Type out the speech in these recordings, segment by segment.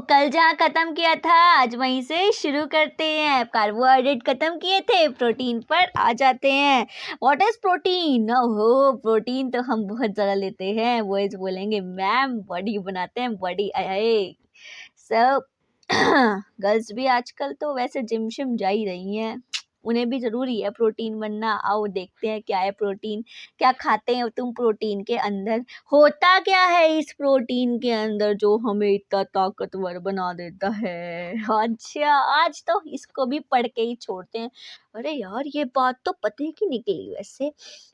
कल जहाँ खत्म किया था आज वहीं से शुरू करते हैं। कार्बोहाइड्रेट खत्म किए थे, प्रोटीन पर आ जाते हैं। What is protein? ओहो, प्रोटीन तो हम बहुत ज़्यादा लेते हैं। बॉयज बोलेंगे मैम बॉडी बनाते हैं, बॉडी आए सब। गर्ल्स भी आजकल तो वैसे जिम शिम जा ही रही हैं, उन्हें भी ज़रूरी है प्रोटीन बनना। आओ देखते हैं क्या है प्रोटीन, क्या खाते हैं तुम प्रोटीन के अंदर, होता क्या है इस प्रोटीन के अंदर जो हमें इतना ताकतवर बना देता है। अच्छा, आज तो इसको भी पढ़ के ही छोड़ते हैं। अरे यार, ये बात तो पते की निकली। वैसे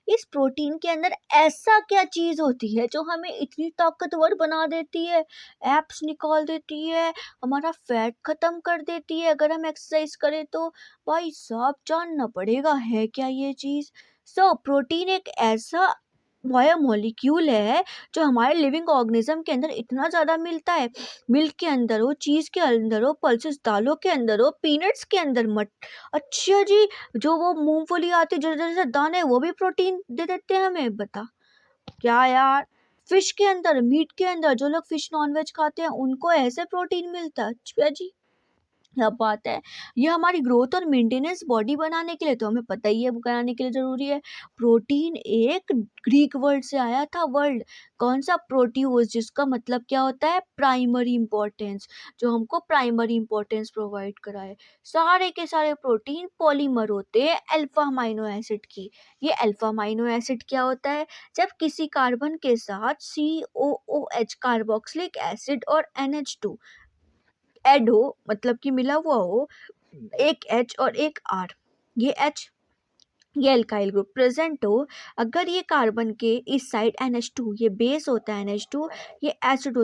इस प्रोटीन के अंदर ऐसा क्या चीज़ होती है जो हमें इतनी ताकतवर बना देती है, एब्स निकाल देती है, हमारा फैट ख़त्म कर देती है अगर हम एक्सरसाइज करें तो। भाई साहब, जानना पड़ेगा है क्या ये चीज़। प्रोटीन एक ऐसा बायोमोलिक्यूल है जो हमारे लिविंग ऑर्गेनिज्म के अंदर इतना ज़्यादा मिलता है। मिल्क के अंदर हो, चीज़ के अंदर हो, पल्सेस दालों के अंदर हो, पीनट्स के अंदर मट। अच्छा जी, जो वो मूंगफली आती है जरा जरा दाने, वो भी प्रोटीन दे देते हैं हमें। बता क्या यार। फिश के अंदर, मीट के अंदर, जो लोग फिश नॉनवेज खाते हैं उनको ऐसे प्रोटीन मिलता है। अच्छा जी, क्या बात है। ये हमारी ग्रोथ और मेंटेनेंस बॉडी बनाने के लिए तो हमें पता ही है, वो बनाने के लिए ज़रूरी है। प्रोटीन एक ग्रीक वर्ड से आया था। वर्ड कौन सा? प्रोट्यूस, जिसका मतलब क्या होता है? प्राइमरी इंपॉर्टेंस, जो हमको प्राइमरी इंपॉर्टेंस प्रोवाइड कराए। सारे के सारे प्रोटीन पॉलीमर होते हैं अल्फा अमाइनो एसिड की। ये अल्फा अमाइनो एसिड क्या होता है? जब किसी कार्बन के साथ COOH कार्बोक्सिलिक एसिड और NH2 ऐड हो, मतलब कि मिला हुआ हो, एक H और एक R, ये H, ये एल्काइल ग्रुप प्रेजेंट हो। अगर ये कार्बन के इस साइड NH2, ये बेस होता है NH2, ये एसिड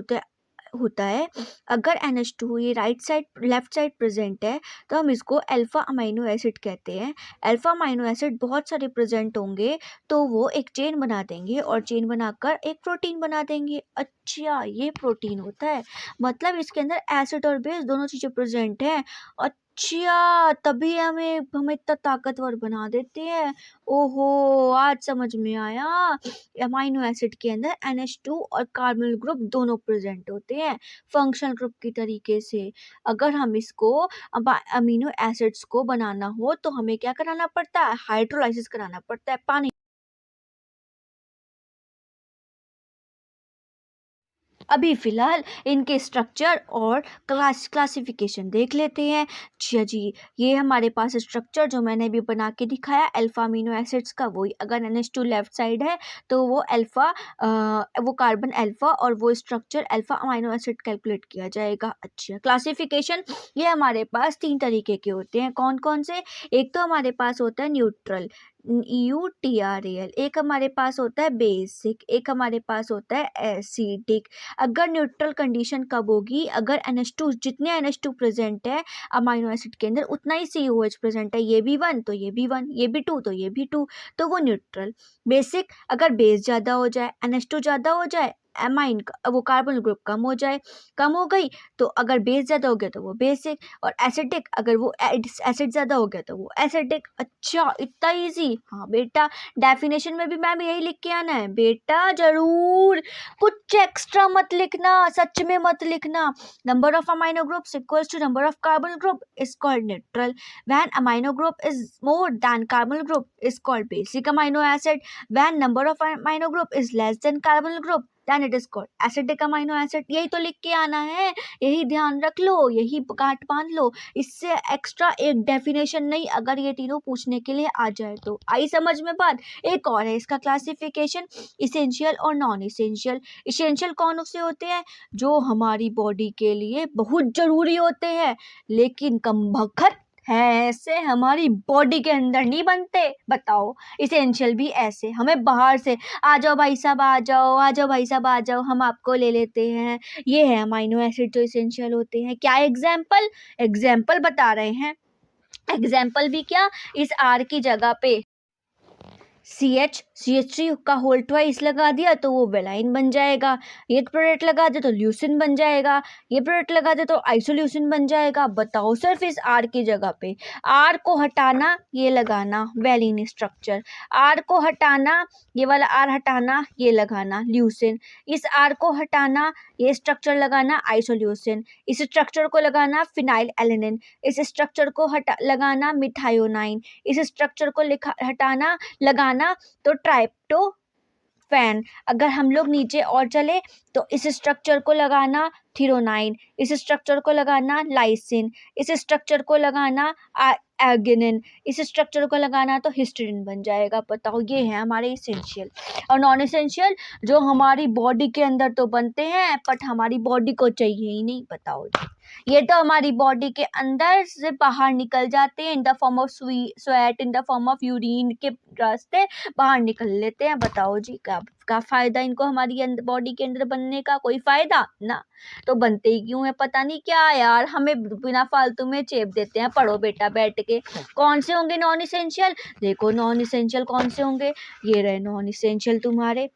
होता है। अगर NH2 ये right side left side present है तो हम इसको अल्फा अमाइनो एसिड कहते हैं। अल्फा अमाइनो एसिड बहुत सारे प्रेजेंट होंगे तो वो एक चेन बना देंगे और चेन बनाकर एक प्रोटीन बना देंगे। अच्छा, ये प्रोटीन होता है। मतलब इसके अंदर एसिड और बेस दोनों चीज़ें प्रेजेंट हैं। अच्छा, तभी हमें इतना ताकतवर बना देते हैं। ओहो, आज समझ में आया। अमाइनो एसिड के अंदर NH2 और कार्बोनिल ग्रुप दोनों प्रेजेंट होते हैं फंक्शनल ग्रुप की तरीके से। अगर हम इसको अमीनो एसिड्स को बनाना हो तो हमें क्या कराना पड़ता है? हाइड्रोलाइसिस कराना पड़ता है। पानी अभी फ़िलहाल इनके स्ट्रक्चर और क्लासिफिकेशन देख लेते हैं। अच्छा जी, ये हमारे पास स्ट्रक्चर जो मैंने अभी बना के दिखाया अल्फ़ा अमीनो एसिड्स का, वही। अगर NH2 लेफ्ट साइड है तो वो वो कार्बन अल्फ़ा और वो structure alpha amino acid calculate किया जाएगा। अच्छा, क्लासिफिकेशन ये हमारे पास 3 तरीके के होते हैं। कौन कौन से? एक तो हमारे पास होता है न्यूट्रल, NUTRAL, एक हमारे पास होता है बेसिक, एक हमारे पास होता है एसिडिक। अगर न्यूट्रल कंडीशन कब होगी? अगर NH2, जितने NH2 प्रेजेंट है अमाइनो एसिड के अंदर उतना ही COH प्रेजेंट है। ये भी 1 तो ये भी 1, ये भी 2 तो ये भी 2, तो वो न्यूट्रल। बेसिक, अगर बेस ज़्यादा हो जाए, NH2 ज़्यादा हो जाए, एमाइन वो कार्बन ग्रुप कम हो जाए, कम हो गई तो अगर बेस ज़्यादा हो गया तो वो बेसिक, और एसिडिक, अगर वो एसिड ज़्यादा हो गया तो वो एसिडिक। अच्छा, इतना ईजी। हाँ बेटा, डेफिनेशन में भी मैम यही लिख के आना है बेटा, ज़रूर। कुछ एक्स्ट्रा मत लिखना, सच में मत लिखना। Number of amino groups equals to number of carbon group is called neutral. When amino group is more than carbon group is called basic amino acid. When number of amino group is less than carbon group then it is called acidic amino acid. यही तो लिख के आना है, यही ध्यान रख लो, यही गांठ बांध लो। इससे एक्स्ट्रा एक डेफिनेशन नहीं, अगर ये तीनों पूछने के लिए आ जाए तो। आई समझ में बात? एक और है इसका क्लासिफिकेशन, इसेंशियल और नॉन इसेंशियल। इसेंशियल कौन से होते हैं? जो हमारी बॉडी के लिए बहुत जरूरी होते हैं लेकिन कमबख्त है, ऐसे हमारी बॉडी के अंदर नहीं बनते। बताओ, इसेंशियल भी ऐसे हमें बाहर से, आ जाओ भाई साहब, आ जाओ, आ जाओ भाई साहब, आ जाओ, हम आपको ले लेते हैं। ये है अमाइनो एसिड जो इसेंशियल होते हैं। क्या एग्जाम्पल? एग्जाम्पल बता रहे हैं। एग्जाम्पल भी क्या, इस आर की जगह पे CH3 का होल ट्वाइस लगा दिया तो वो वेलाइन बन जाएगा। ये प्रोडक्ट लगा दे तो ल्यूसिन बन जाएगा। ये प्रोडक्ट लगा दे तो आइसोल्यूसिन बन जाएगा। बताओ सिर्फ इस आर की जगह पे, आर को हटाना, ये लगाना वेलिन स्ट्रक्चर, आर को हटाना, ये वाला आर हटाना, ये लगाना ल्यूसिन, इस आर को हटाना, ये स्ट्रक्चर लगाना आइसोल्यूसिन, इस स्ट्रक्चर को लगाना फिनाइल एलेनिन, इस स्ट्रक्चर को लगाना मिथायोनाइन, इस स्ट्रक्चर को हटाना लगाना तो ट्राइप्टोफैन। अगर हम लोग नीचे और चले तो इस स्ट्रक्चर को लगाना थीरोनाइन, इस स्ट्रक्चर को लगाना लाइसिन, इस स्ट्रक्चर को लगाना एर्गिनिन, इस स्ट्रक्चर को लगाना तो हिस्टीडीन बन जाएगा। बताओ ये है हमारे इसेंशियल। और नॉन इसेंशियल जो हमारी बॉडी के अंदर तो बनते हैं बट हमारी बॉडी को चाहिए ही नहीं। बताओ ये तो हमारी बॉडी के अंदर से बाहर निकल जाते हैं in the form of sweat, in the form of urine के रास्ते बाहर निकल लेते हैं। बताओ जी क्या फायदा इनको हमारी बॉडी के अंदर बनने का? कोई फायदा ना। तो बनते ही क्यों है पता नहीं क्या यार, हमें बिना फालतू में चेप देते हैं। पढ़ो बेटा बैठ के। कौन से होंगे नॉन इसेंशियल? देखो नॉन इसेंशियल कौन से होंगे, ये रहे नॉन इसेंशियल तुम्हारे।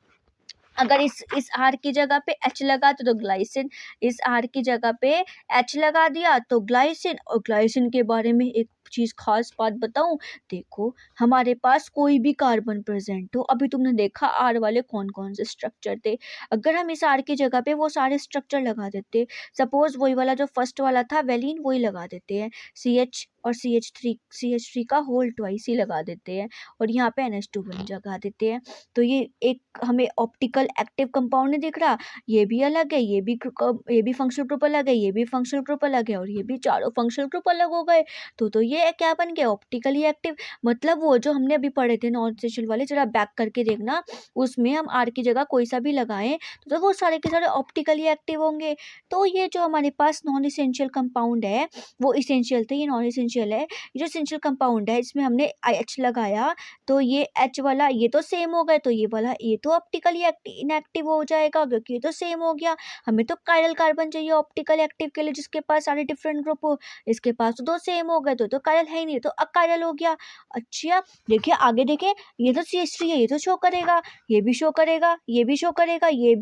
अगर इस आर की जगह पे एच लगा तो ग्लाइसिन, इस आर की जगह पे एच लगा दिया तो ग्लाइसिन। और ग्लाइसिन के बारे में एक चीज खास बात बताऊं, देखो हमारे पास कोई भी कार्बन प्रेजेंट हो, अभी तुमने देखा आर वाले कौन कौन से स्ट्रक्चर थे, अगर हम इस आर की जगह पे वो सारे स्ट्रक्चर लगा देते, सपोज वही वाला जो फर्स्ट वाला था वेलिन वही लगा देते हैं, CH और CH3 का होल ट्वाइस ही लगा देते हैं और यहाँ पे NH2 लगा देते हैं, तो ये एक हमें ऑप्टिकल एक्टिव कंपाउंड नहीं दिख रहा। ये भी अलग है, ये भी फंक्शनल ग्रुप अलग है, ये भी फंक्शनल ग्रुप अलग है और ये भी चारों फंक्शनल ग्रुप अलग हो गए। तो ये क्या बन गया? Optically active. मतलब वो जो हमने अभी पढ़े थे नॉन इसेंशियल वाले, जरा बैक करके देखना, उसमें हम आर की जगह कोई सा भी लगाएं तो वो सारे के सारे ऑप्टिकली एक्टिव होंगे। तो ये जो हमारे पास नॉन इसेंशियल कंपाउंड है वो इसेंशियल थे, ये नॉन इसेंशियल है। ये जो इसेंशियल कंपाउंड है इसमें हमने IH लगाया तो ये H वाला ये तो सेम हो गए, तो ये वाला ये तो ऑप्टिकली इनएक्टिव हो जाएगा क्योंकि ये तो सेम हो गया। हमें तो कायरल कार्बन चाहिए ऑप्टिकल एक्टिव के लिए जिसके पास सारे डिफरेंट ग्रुप हो, इसके पास तो दो सेम हो गए तो कायरल है ही नहीं, तो अकायरल हो गया। अच्छा देखिए आगे देखें, ये तो CH3 है, ये तो शो करेगा, ये भी शो करेगा, ये भी शो करेगा, ये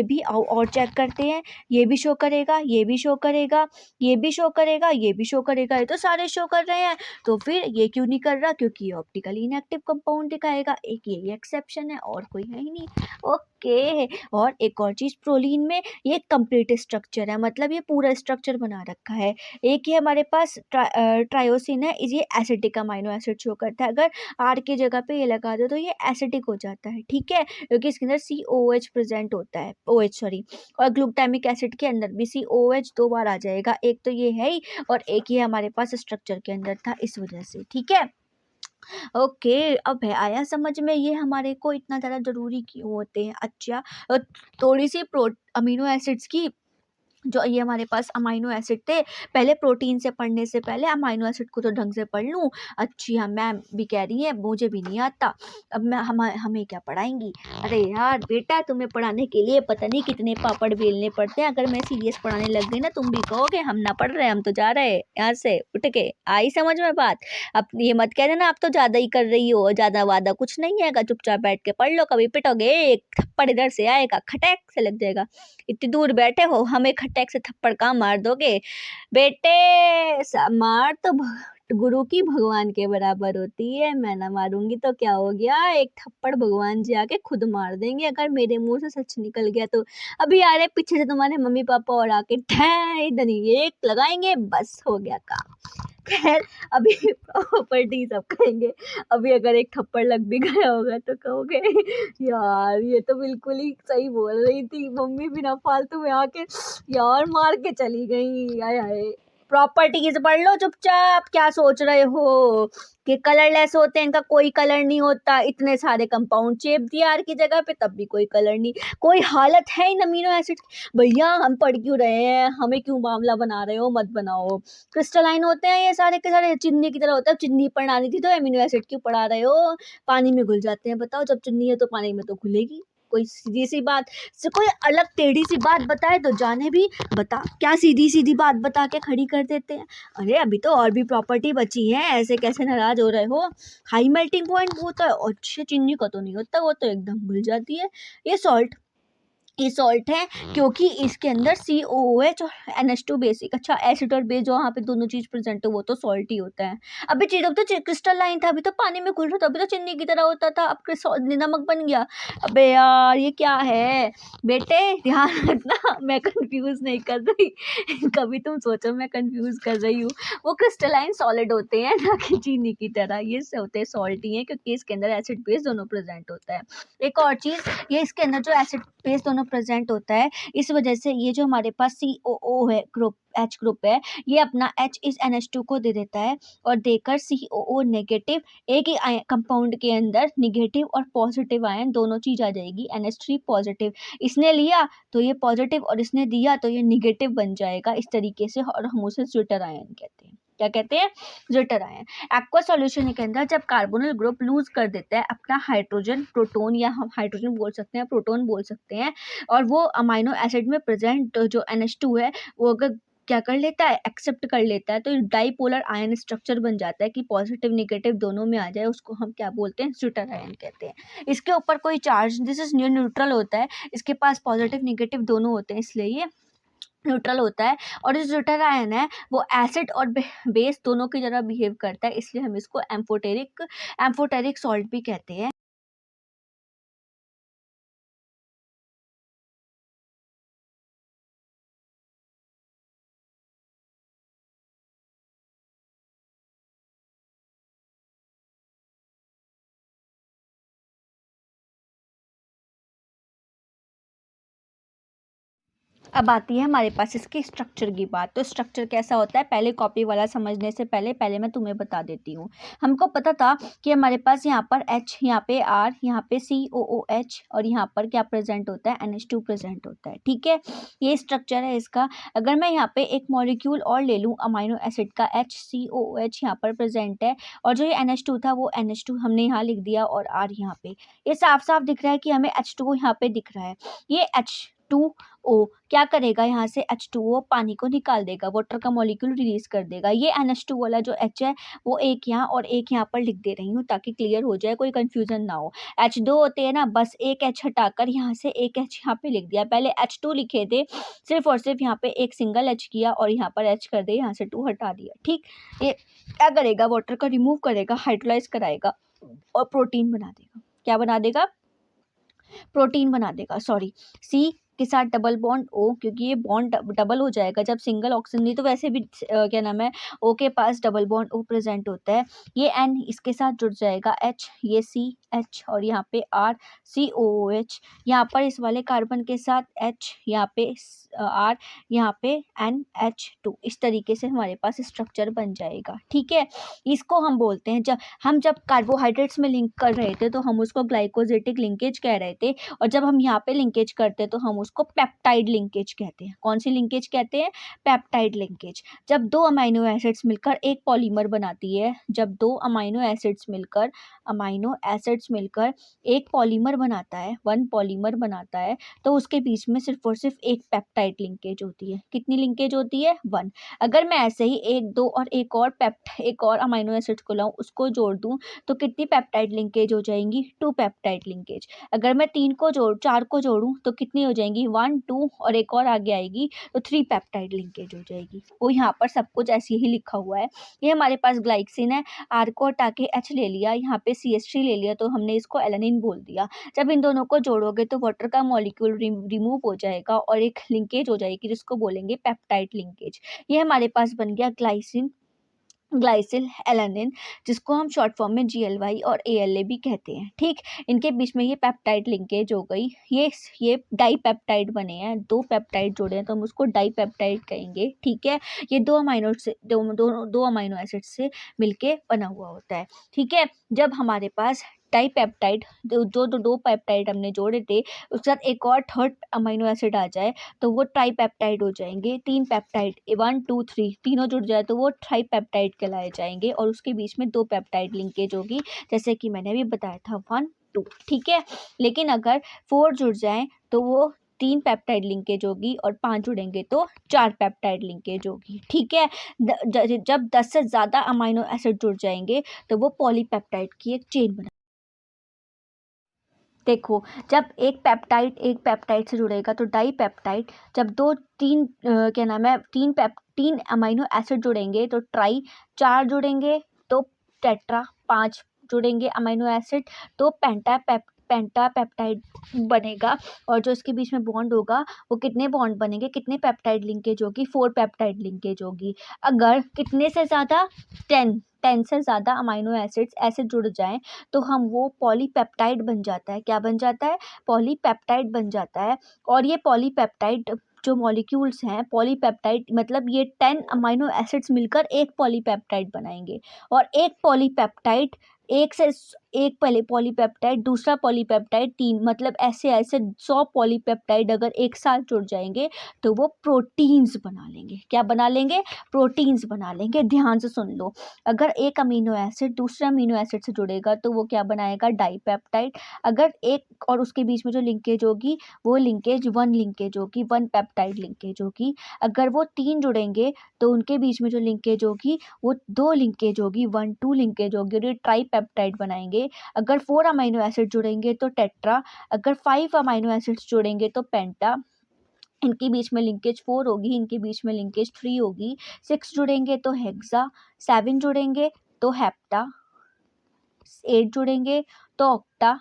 भी और चेक करते हैं, ये भी शो करेगा, ये भी शो करेगा, ये भी शो करेगा, ये भी शो करेगा, ये तो सारे शो कर रहे हैं। तो फिर ये क्यों नहीं कर रहा? क्योंकि ये ऑप्टिकली इनएक्टिव कंपाउंड दिखाएगा। एक यही एक्सेप्शन है और कोई है ही नहीं। ओके। और एक और चीज, प्रोलीन में ये कंप्लीट स्ट्रक्चर है, मतलब ये पूरा स्ट्रक्चर बना रखा है। एक ही हमारे पास ट्रायोसिन है, ये एसिडिक अमाइनो एसिड शो करता है, अगर आर की जगह पे ये लगा दो तो ये एसिडिक हो जाता है, ठीक है, क्योंकि इसके अंदर COH प्रेजेंट होता है, OH सॉरी, और ग्लूटामिक एसिड के अंदर भी COH 2 बार आ जाएगा, एक तो ये है ही और एक ये हमारे पास स्ट्रक्चर के अंदर था इस वजह से, ठीक है। ओके, अब है आया समझ में ये हमारे को इतना ज़्यादा ज़रूरी क्यों होते हैं। अच्छा थोड़ी सी अमीनो एसिड्स की, जो ये हमारे पास अमाइनो एसिड थे, पहले प्रोटीन से पढ़ने से पहले अमाइनो एसिड को तो ढंग से पढ़ लूँ। अच्छी हाँ मैम भी कह रही है मुझे भी नहीं आता, अब मैं हमें क्या पढ़ाएंगी? अरे यार बेटा तुम्हें पढ़ाने के लिए पता नहीं कितने पापड़ बेलने पड़ते हैं, अगर मैं सीरियस पढ़ाने लग गई ना तुम भी कहोगे हम ना पढ़ रहे, हम तो जा रहे यहाँ से उठ के। आई समझ में बात? अब ये मत कह देना आप तो ज़्यादा ही कर रही हो, ज़्यादा वादा कुछ नहीं है, चुपचाप बैठ के पढ़ लो, कभी पिटोगे एक थप्पड़ इधर से आएगा खटैक से लग जाएगा। इतनी दूर बैठे हो हमें खटैक से थप्पड़ कहाँ मार दोगे बेटे? मार तो गुरु की भगवान के बराबर होती है, मैं ना मारूंगी तो क्या हो गया, एक थप्पड़ भगवान जी आके खुद मार देंगे अगर मेरे मुंह से सच निकल गया तो। अभी आ रहे पीछे से तुम्हारे मम्मी पापा और आके इधर एक लगाएंगे, बस हो गया काम। खैर अभी प्रॉपर्टी सब कहेंगे, अभी अगर एक थप्पड़ लग भी गया होगा तो कहोगे यार ये तो बिल्कुल ही सही बोल रही थी मम्मी, बिना फालतू में आके यार मार के चली गई। आय हाय, प्रॉपर्टीज पढ़ लो चुपचाप, क्या सोच रहे हो कि कलरलेस होते हैं, इनका कोई कलर नहीं होता, इतने सारे कंपाउंड चेप दिया आर की जगह पे तब भी कोई कलर नहीं, कोई हालत है इन अमीनो एसिड। भैया हम पढ़ क्यों रहे हैं, हमें क्यों मामला बना रहे हो, मत बनाओ। क्रिस्टलाइन होते हैं ये सारे के सारे, चीनी की तरह होता है, चीनी पढ़ानी थी तो अमीनो एसिड क्यों पढ़ा रहे हो, पानी में घुल जाते हैं। बताओ जब चीनी है तो पानी में तो घुलेगी, कोई सीधी सी बात से कोई अलग टेढ़ी सी बात बताए तो जाने भी बता, क्या सीधी सीधी बात बता के खड़ी कर देते हैं। अरे अभी तो और भी प्रॉपर्टी बची है, ऐसे कैसे नाराज हो रहे हो। हाई मेल्टिंग पॉइंट वो होता है, अच्छे चीनी का तो नहीं होता, वो तो एकदम घुल जाती है। ये सॉल्ट है क्योंकि इसके अंदर COOH और NH2 बेसिक, अच्छा एसिड और बेस जो वहाँ पे दोनों चीज़ प्रेजेंट है वो तो सॉल्ट ही होता है। अभी चीज़ तो क्रिस्टलाइन था, अभी तो पानी में घुल रहा था, अभी तो चीनी की तरह होता था, अब नमक बन गया। अबे यार ये क्या है बेटे, ध्यान रखना मैं कंफ्यूज नहीं कर रही कभी तुम सोचो मैं कंफ्यूज कर रही हूँ। वो क्रिस्टलाइन सॉलिड होते हैं ना कि चीनी की तरह, ये से होते हैं सॉल्ट ही है क्योंकि इसके अंदर एसिड बेस दोनों प्रेजेंट होता है। एक और चीज़, ये इसके अंदर जो एसिड बेस दोनों प्रेजेंट होता है, इस वजह से ये जो हमारे पास COO है ग्रुप, H ग्रुप है, ये अपना H इस NH2 को दे देता है और देकर COO नेगेटिव, एक ही कंपाउंड के अंदर निगेटिव और पॉजिटिव आयन दोनों चीज आ जाएगी। NH3 पॉजिटिव, इसने लिया तो ये पॉजिटिव और इसने दिया तो ये निगेटिव बन जाएगा इस तरीके से, और हम उसे ज्विटर आयन कहते हैं। क्या कहते हैं? Zwitter ion. एक्वा सॉल्यूशन के अंदर जब कार्बोनिल ग्रुप लूज कर देता है अपना हाइड्रोजन, प्रोटोन, या हम हाइड्रोजन बोल सकते हैं, प्रोटोन बोल सकते हैं, और वो अमाइनो एसिड में प्रेजेंट जो NH2 है वो अगर क्या कर लेता है, एक्सेप्ट कर लेता है, तो डाइपोलर आयन स्ट्रक्चर बन जाता है कि पॉजिटिव निगेटिव दोनों में आ जाए, उसको हम क्या बोलते हैं, ज्विटर आयन कहते हैं। इसके ऊपर कोई चार्ज, दिस इज न्यूट्रल होता है, इसके पास पॉजिटिव निगेटिव दोनों होते हैं, इसलिए ये न्यूट्रल होता है। और जो ज्विटर आयन है वो एसिड और बेस दोनों की तरह बिहेव करता है, इसलिए हम इसको एम्फोटेरिक सॉल्ट भी कहते हैं। अब आती है हमारे पास इसके स्ट्रक्चर की बात। तो स्ट्रक्चर कैसा होता है, पहले कॉपी वाला समझने से पहले मैं तुम्हें बता देती हूँ। हमको पता था कि हमारे पास यहाँ पर H, यहाँ पे R, यहाँ पे COOH, और यहाँ पर क्या प्रेजेंट होता है, NH2 प्रेजेंट होता है। ठीक है, ये स्ट्रक्चर है इसका। अगर मैं यहाँ पे एक मॉलिक्यूल और ले लूँ अमाइनो एसिड का, HCOOH यहाँ पर प्रेजेंट है, और जो ये NH2 था वो NH2 हमने यहाँ लिख दिया, और R यहाँ पे। ये साफ साफ दिख रहा है कि हमें H2O यहाँ पे दिख रहा है। ये H2O क्या करेगा, यहाँ से H2O पानी को निकाल देगा, वाटर का मॉलिक्यूल रिलीज कर देगा। ये NH2 वाला जो H है वो एक यहाँ और एक यहाँ पर लिख दे रही हूँ ताकि क्लियर हो जाए, कोई कंफ्यूजन ना हो। H2 होते हैं ना, बस एक H हटाकर यहाँ से एक H यहाँ पे लिख दिया। पहले H2 लिखे थे, सिर्फ और सिर्फ यहाँ पे एक सिंगल H किया और यहाँ पर H कर दे, यहाँ से 2 हटा दिया। ठीक, ये क्या करेगा, वाटर का रिमूव करेगा, हाइड्रोलाइज कराएगा और प्रोटीन बना देगा। क्या बना देगा, प्रोटीन बना देगा। सॉरी, सी के साथ डबल बॉन्ड O, क्योंकि ये बॉन्ड डबल हो जाएगा जब सिंगल ऑक्सीजन, नहीं तो वैसे भी क्या नाम है, O के पास डबल बॉन्ड O प्रेजेंट होता है। ये N इसके साथ जुड़ जाएगा H, ये C H, और यहाँ पे R COOH, यहाँ पर इस वाले कार्बन के साथ H, यहाँ पे R, यहाँ पे NH2। इस तरीके से हमारे पास स्ट्रक्चर बन जाएगा। ठीक है, इसको हम बोलते हैं, जब कार्बोहाइड्रेट्स में लिंक कर रहे थे तो हम उसको ग्लाइकोजेटिक लिंकेज कह रहे थे, और जब हम यहाँ पे लिंकेज करते तो हम उसको पेप्टाइड लिंकेज कहते हैं। कौन सी लिंकेज कहते हैं, पेप्टाइड लिंकेज। जब दो अमाइनो एसिड्स मिलकर एक पॉलीमर बनाती है, जब दो अमाइनो एसिड्स मिलकर एक पॉलीमर बनाता है, वन पॉलीमर बनाता है, तो उसके बीच में सिर्फ और सिर्फ एक पेप्टाइड लिंकेज होती है। कितनी लिंकेज होती है, वन। अगर मैं ऐसे ही एक दो और एक और अमाइनो एसिड को लाऊं, उसको जोड़ दूं, तो कितनी पेप्टाइड लिंकेज हो जाएंगी, 2 पेप्टाइड लिंकेज। अगर मैं 4 को जोड़ूं तो कितनी हो जाएंगी, 1 2, और एक और आगे आएगी तो 3 पेप्टाइड लिंकेज हो जाएगी। वो यहाँ पर सब कुछ ऐसे ही लिखा हुआ है। ये हमारे पास ग्लाइसिन है, R को हटा के H ले लिया, यहाँ पे CH3 ले लिया, तो हमने इसको एलानिन बोल दिया। जब इन दोनों को जोड़ोगे तो वाटर का मॉलिक्यूल रिमूव हो जाएगा और एक लिंकेज हो जाएगी जिसको बोलेंगे पेप्टाइड लिंकेज। ये हमारे पास बन गया ग्लाइसिल एलानिन, जिसको हम शॉर्ट फॉर्म में GLY और ALA भी कहते हैं। ठीक, इनके बीच में ये पेप्टाइड लिंकेज हो गई। ये डाइपेप्टाइड बने हैं, 2 पेप्टाइड जोड़े हैं तो हम उसको डाइपेप्टाइड कहेंगे। ठीक है, ये दो अमाइनो एसिड से मिलके बना हुआ होता है। ठीक है, जब हमारे पास डाइपेप्टाइड, दो पेप्टाइड हमने जोड़े थे, उसके साथ एक और थर्ड अमाइनो एसिड आ जाए तो वो ट्राईपेप्टाइड हो जाएंगे। 3 पेप्टाइड, 1 2 3 तीनों जुड़ जाए तो वो ट्राईपेप्टाइड कहलाए जाएंगे, और उसके बीच में 2 पेप्टाइड लिंकेज होगी, जैसे कि मैंने अभी बताया था, 1 2, ठीक है। लेकिन अगर 4 जुड़ जाएं तो वो 3 पेप्टाइड लिंकेज होगी और 5 जुड़ेंगे तो 4 पेप्टाइड लिंकेज होगी, ठीक है। जब 10 से ज़्यादा अमाइनो एसिड जुड़ जाएंगे तो वो पॉलीपेप्टाइड की एक चेन बना। देखो, जब एक पेप्टाइड से जुड़ेगा तो डाई पेप्टाइड, जब 2-3 क्या नाम है 3 अमाइनो एसिड जुड़ेंगे तो ट्राई, 4 जुड़ेंगे तो टेट्रा, 5 जुड़ेंगे अमाइनो एसिड तो पेंटापेप्टाइड बनेगा। और जो इसके बीच में बॉन्ड होगा वो कितने बॉन्ड बनेंगे, कितने पेप्टाइड लिंकेज होगी, 4 पेप्टाइड लिंकेज होगी। अगर कितने से ज़्यादा 10 से ज़्यादा अमाइनो एसिड्स ऐसे जुड़ जाएं तो हम वो पॉलीपेप्टाइड बन जाता है। क्या बन जाता है? पॉलीपेप्टाइड बन जाता है। और ये पॉलीपेप्टाइड जो मॉलिक्यूल्स हैं, पॉलीपेप्टाइड मतलब ये 10 अमाइनो एसिड्स मिलकर एक पॉलीपेप्टाइड बनाएंगे। और एक पॉलीपेप्टाइड एक पहले पॉलीपेप्टाइड, दूसरा पॉलीपेप्टाइड, 3, मतलब ऐसे ऐसे 100 पॉलीपेप्टाइड अगर एक साथ जुड़ जाएंगे तो वो प्रोटीन्स बना लेंगे। क्या बना लेंगे? प्रोटीन्स बना लेंगे। ध्यान से सुन लो, अगर एक अमीनो एसिड दूसरे अमीनो एसिड से जुड़ेगा तो वो क्या बनाएगा? डाईपेप्टाइड। अगर एक और उसके बीच में जो लिंकेज होगी वो लिंकेज 1 लिंकेज होगी, 1 पेप्टाइड लिंकेज होगी। अगर वो 3 जुड़ेंगे तो उनके बीच में जो लिंकेज होगी वो 2 लिंकेज होगी, 1-2 लिंकेज होगी और ये ट्राईपेप्टाइड बनाएंगे। अगर 4 अमीनो एसिड जुड़ेंगे तो टेट्रा, अगर 5 अमीनो एसिड्स जुड़ेंगे तो पेंटा, इनके बीच में लिंकेज 4 होगी, इनके बीच में लिंकेज 3 होगी। 6 जुड़ेंगे तो हेक्सा, 7 जुड़ेंगे तो हेप्टा, 8 जुड़ेंगे तो ऑक्टा,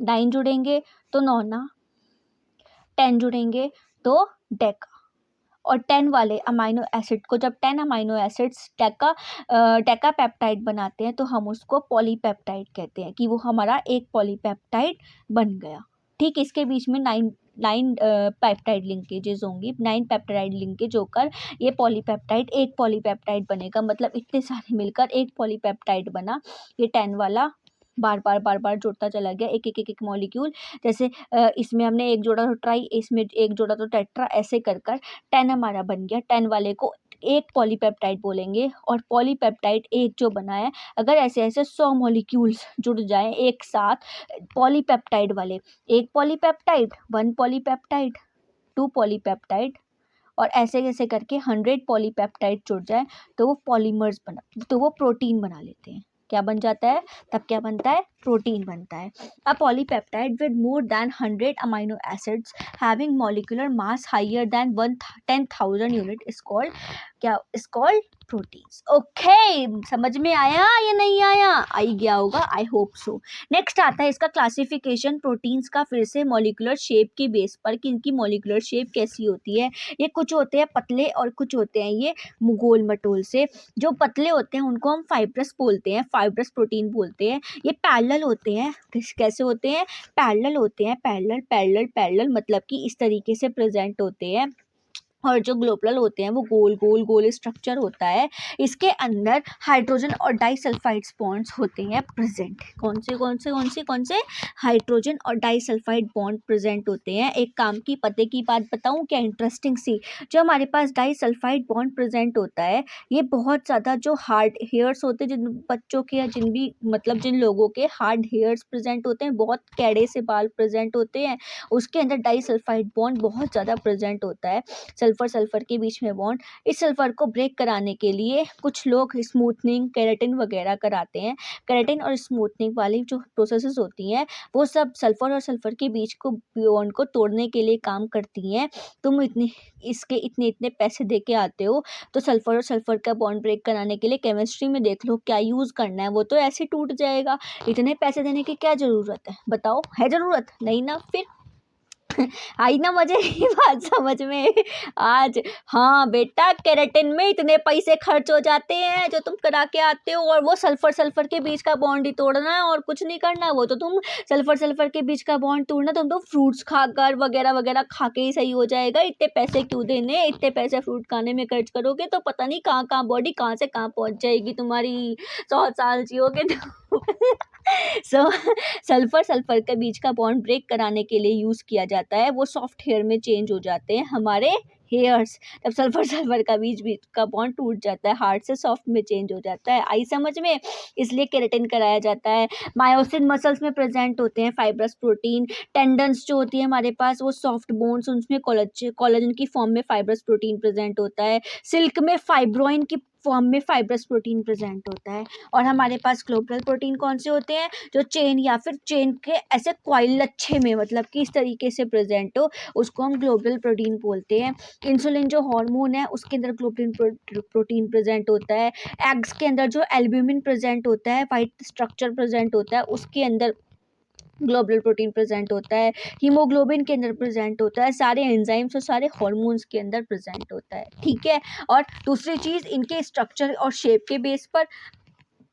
9 जुड़ेंगे तो नोना, 10 जुड़ेंगे तो डेका। और 10 वाले अमाइनो एसिड को, जब 10 अमाइनो एसिड्स डेका पेप्टाइड बनाते हैं तो हम उसको पॉलीपेप्टाइड कहते हैं कि वो हमारा एक पॉलीपेप्टाइड बन गया, ठीक। इसके बीच में 9 पेप्टाइड लिंकेजेस होंगी, 9 पेप्टाइड लिंकेज होकर ये पॉलीपेप्टाइड एक पॉलीपेप्टाइड बनेगा। मतलब इतने सारे मिलकर एक पॉलीपेप्टाइड बना। ये 10 वाला बार बार जुड़ता चला गया, एक मॉलिक्यूल। जैसे इसमें हमने एक जोड़ा तो ट्राई, इसमें एक जोड़ा तो टेट्रा, ऐसे कर 10 हमारा बन गया। 10 वाले को एक पॉलीपेप्टाइड बोलेंगे। और पॉलीपेप्टाइड एक जो बना है, अगर ऐसे ऐसे 100 मॉलिक्यूल्स जुड़ जाएं एक साथ पॉलीपेप्टाइड वाले, एक पॉलीपेप्टाइड, 1 पॉलीपेप्टाइड, 2 पॉलीपेप्टाइड, और ऐसे ऐसे करके 100 पॉलीपेप्टाइड जुड़ जाए तो वो पॉलीमर्स बना, तो वो प्रोटीन बना लेते हैं। क्या बन जाता है? तब क्या बनता है? प्रोटीन बनता है। A polypeptide with more than 100 amino acids having molecular mass higher than 10,000 unit is called, क्या इज कॉल्ड? प्रोटीन्स। ओके, समझ में आया या नहीं आया? आई गया होगा, आई होप सो। नेक्स्ट आता है इसका क्लासिफिकेशन प्रोटीन्स का, फिर से मॉलिक्यूलर शेप के बेस पर कि इनकी मॉलिक्यूलर शेप कैसी होती है। ये कुछ होते हैं पतले और कुछ होते हैं ये गोल मटोल से। जो पतले होते हैं उनको हम फाइब्रस बोलते हैं, फाइब्रस प्रोटीन बोलते हैं। ये पैरेलल होते हैं। कैसे होते हैं? पैरेलल होते हैं, पैरेलल मतलब कि इस तरीके से प्रेजेंट होते हैं। और जो ग्लोबुलर होते हैं वो गोल स्ट्रक्चर होता है। इसके अंदर हाइड्रोजन और डाइसल्फाइड बॉन्ड्स होते हैं प्रेजेंट। कौन से? हाइड्रोजन और डाइसल्फाइड बॉन्ड प्रेजेंट होते हैं। एक काम की पते की बात बताऊं क्या इंटरेस्टिंग सी, जो हमारे पास डाइसल्फाइड बॉन्ड प्रेजेंट होता है ये बहुत ज़्यादा जो हार्ड हेयर्स होते हैं, जिन बच्चों के या जिन लोगों के हार्ड हेयर्स प्रेजेंट होते हैं, बहुत कैड़े से बाल प्रेजेंट होते हैं, उसके अंदर डाइसल्फाइड बॉन्ड बहुत ज़्यादा प्रेजेंट होता है। सल्फर के बीच में बॉन्ड, इस सल्फर को ब्रेक कराने के लिए कुछ लोग स्मूथनिंग, केराटिन वगैरह कराते हैं। केराटिन और स्मूथनिंग वाली जो प्रोसेसेस होती हैं वो सब सल्फर और सल्फर के बीच को बॉन्ड को तोड़ने के लिए काम करती हैं। तुम इतने पैसे दे के आते हो तो सल्फर और सल्फर का बॉन्ड ब्रेक कराने के लिए केमिस्ट्री में देख लो क्या यूज़ करना है, वो तो ऐसे टूट जाएगा। इतने पैसे देने की क्या ज़रूरत है? बताओ, है ज़रूरत? नहीं ना। फिर आई ना मजे की बात समझ में आज? हाँ बेटा, केराटिन में इतने पैसे खर्च हो जाते हैं जो तुम करा के आते हो, और वो सल्फर के बीच का बॉन्ड ही तोड़ना है और कुछ नहीं करना। वो तो तुम सल्फर के बीच का बॉन्ड तोड़ना, तुम तो फ्रूट्स खाकर वगैरह खा के ही सही हो जाएगा। इतने पैसे क्यों देने? इतने पैसे फ्रूट खाने में खर्च करोगे तो पता नहीं कहाँ बॉडी कहाँ से कहाँ पहुँच जाएगी तुम्हारी। 100 साल जियोगे तो सल्फर के बीच का बॉन्ड ब्रेक कराने के लिए यूज़ किया जाता है। वो सॉफ्ट हेयर में चेंज हो जाते हैं हमारे हेयर्स, तब सल्फर सल्फर का बीच बीच का बॉन्ड टूट जाता है, हार्ड से सॉफ्ट में चेंज हो जाता है। आई समझ में? इसलिए केराटिन कराया जाता है। मायोसिन मसल्स में प्रेजेंट होते हैं फाइब्रस प्रोटीन। टेंडन्स जो होती है हमारे पास वो सॉफ्ट बोन्स, उसमें कोलेजन की फॉर्म में फाइब्रस प्रोटीन प्रेजेंट होता है। सिल्क में फाइब्रोइन की फॉर्म में फाइब्रस प्रोटीन प्रेजेंट होता है। और हमारे पास ग्लोबुलर प्रोटीन कौन से होते हैं? जो चेन या फिर चेन के ऐसे कॉइल लच्छे में, मतलब कि इस तरीके से प्रेजेंट हो, उसको हम ग्लोबुलर प्रोटीन बोलते हैं। इंसुलिन जो हार्मोन है उसके अंदर ग्लोबुलिन प्रोटीन प्रेजेंट होता है। एग्स के अंदर जो एल्ब्यूमिन प्रेजेंट होता है, वाइट स्ट्रक्चर प्रेजेंट होता है, उसके अंदर ग्लोबुलर प्रोटीन प्रेजेंट होता है। हीमोग्लोबिन के अंदर प्रेजेंट होता है। सारे एंजाइम्स और सारे हार्मोन्स के अंदर प्रेजेंट होता है। ठीक है। और दूसरी चीज, इनके स्ट्रक्चर और शेप के बेस पर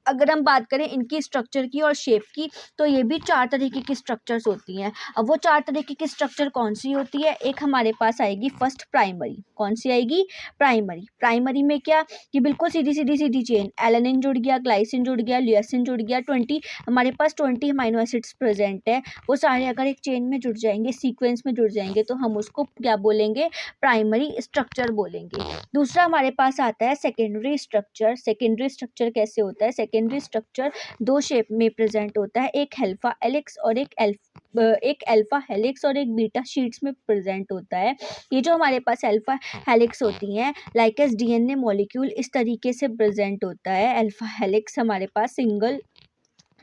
अगर हम बात करें इनकी स्ट्रक्चर की और शेप की, तो ये भी 4 तरीके की स्ट्रक्चर्स होती हैं। अब वो 4 तरीके की स्ट्रक्चर कौन सी होती है? एक हमारे पास आएगी फर्स्ट प्राइमरी। कौन सी आएगी? प्राइमरी। प्राइमरी में क्या कि बिल्कुल सीधी सीधी सीधी चेन, एलानिन जुड़ गया, ग्लाइसिन जुड़ गया, ल्यूसीन जुड़ गया, 20 हमारे पास 20 अमाइनो एसिड्स प्रेजेंट है। वो सारे अगर एक चेन में जुड़ जाएंगे, सीक्वेंस में जुड़ जाएंगे, तो हम उसको क्या बोलेंगे? प्राइमरी स्ट्रक्चर बोलेंगे। दूसरा हमारे पास आता है सेकेंडरी स्ट्रक्चर। सेकेंडरी स्ट्रक्चर कैसे होता है? सेकेंडरी स्ट्रक्चर 2 शेप में प्रेजेंट होता है, एक अल्फा हेलिक्स और एक अल्फा हेलिक्स और एक बीटा शीट्स में प्रेजेंट होता है। ये जो हमारे पास अल्फा हेलिक्स होती हैं, लाइक एस डीएनए मॉलिक्यूल इस तरीके से प्रेजेंट होता है। अल्फा हेलिक्स हमारे पास सिंगल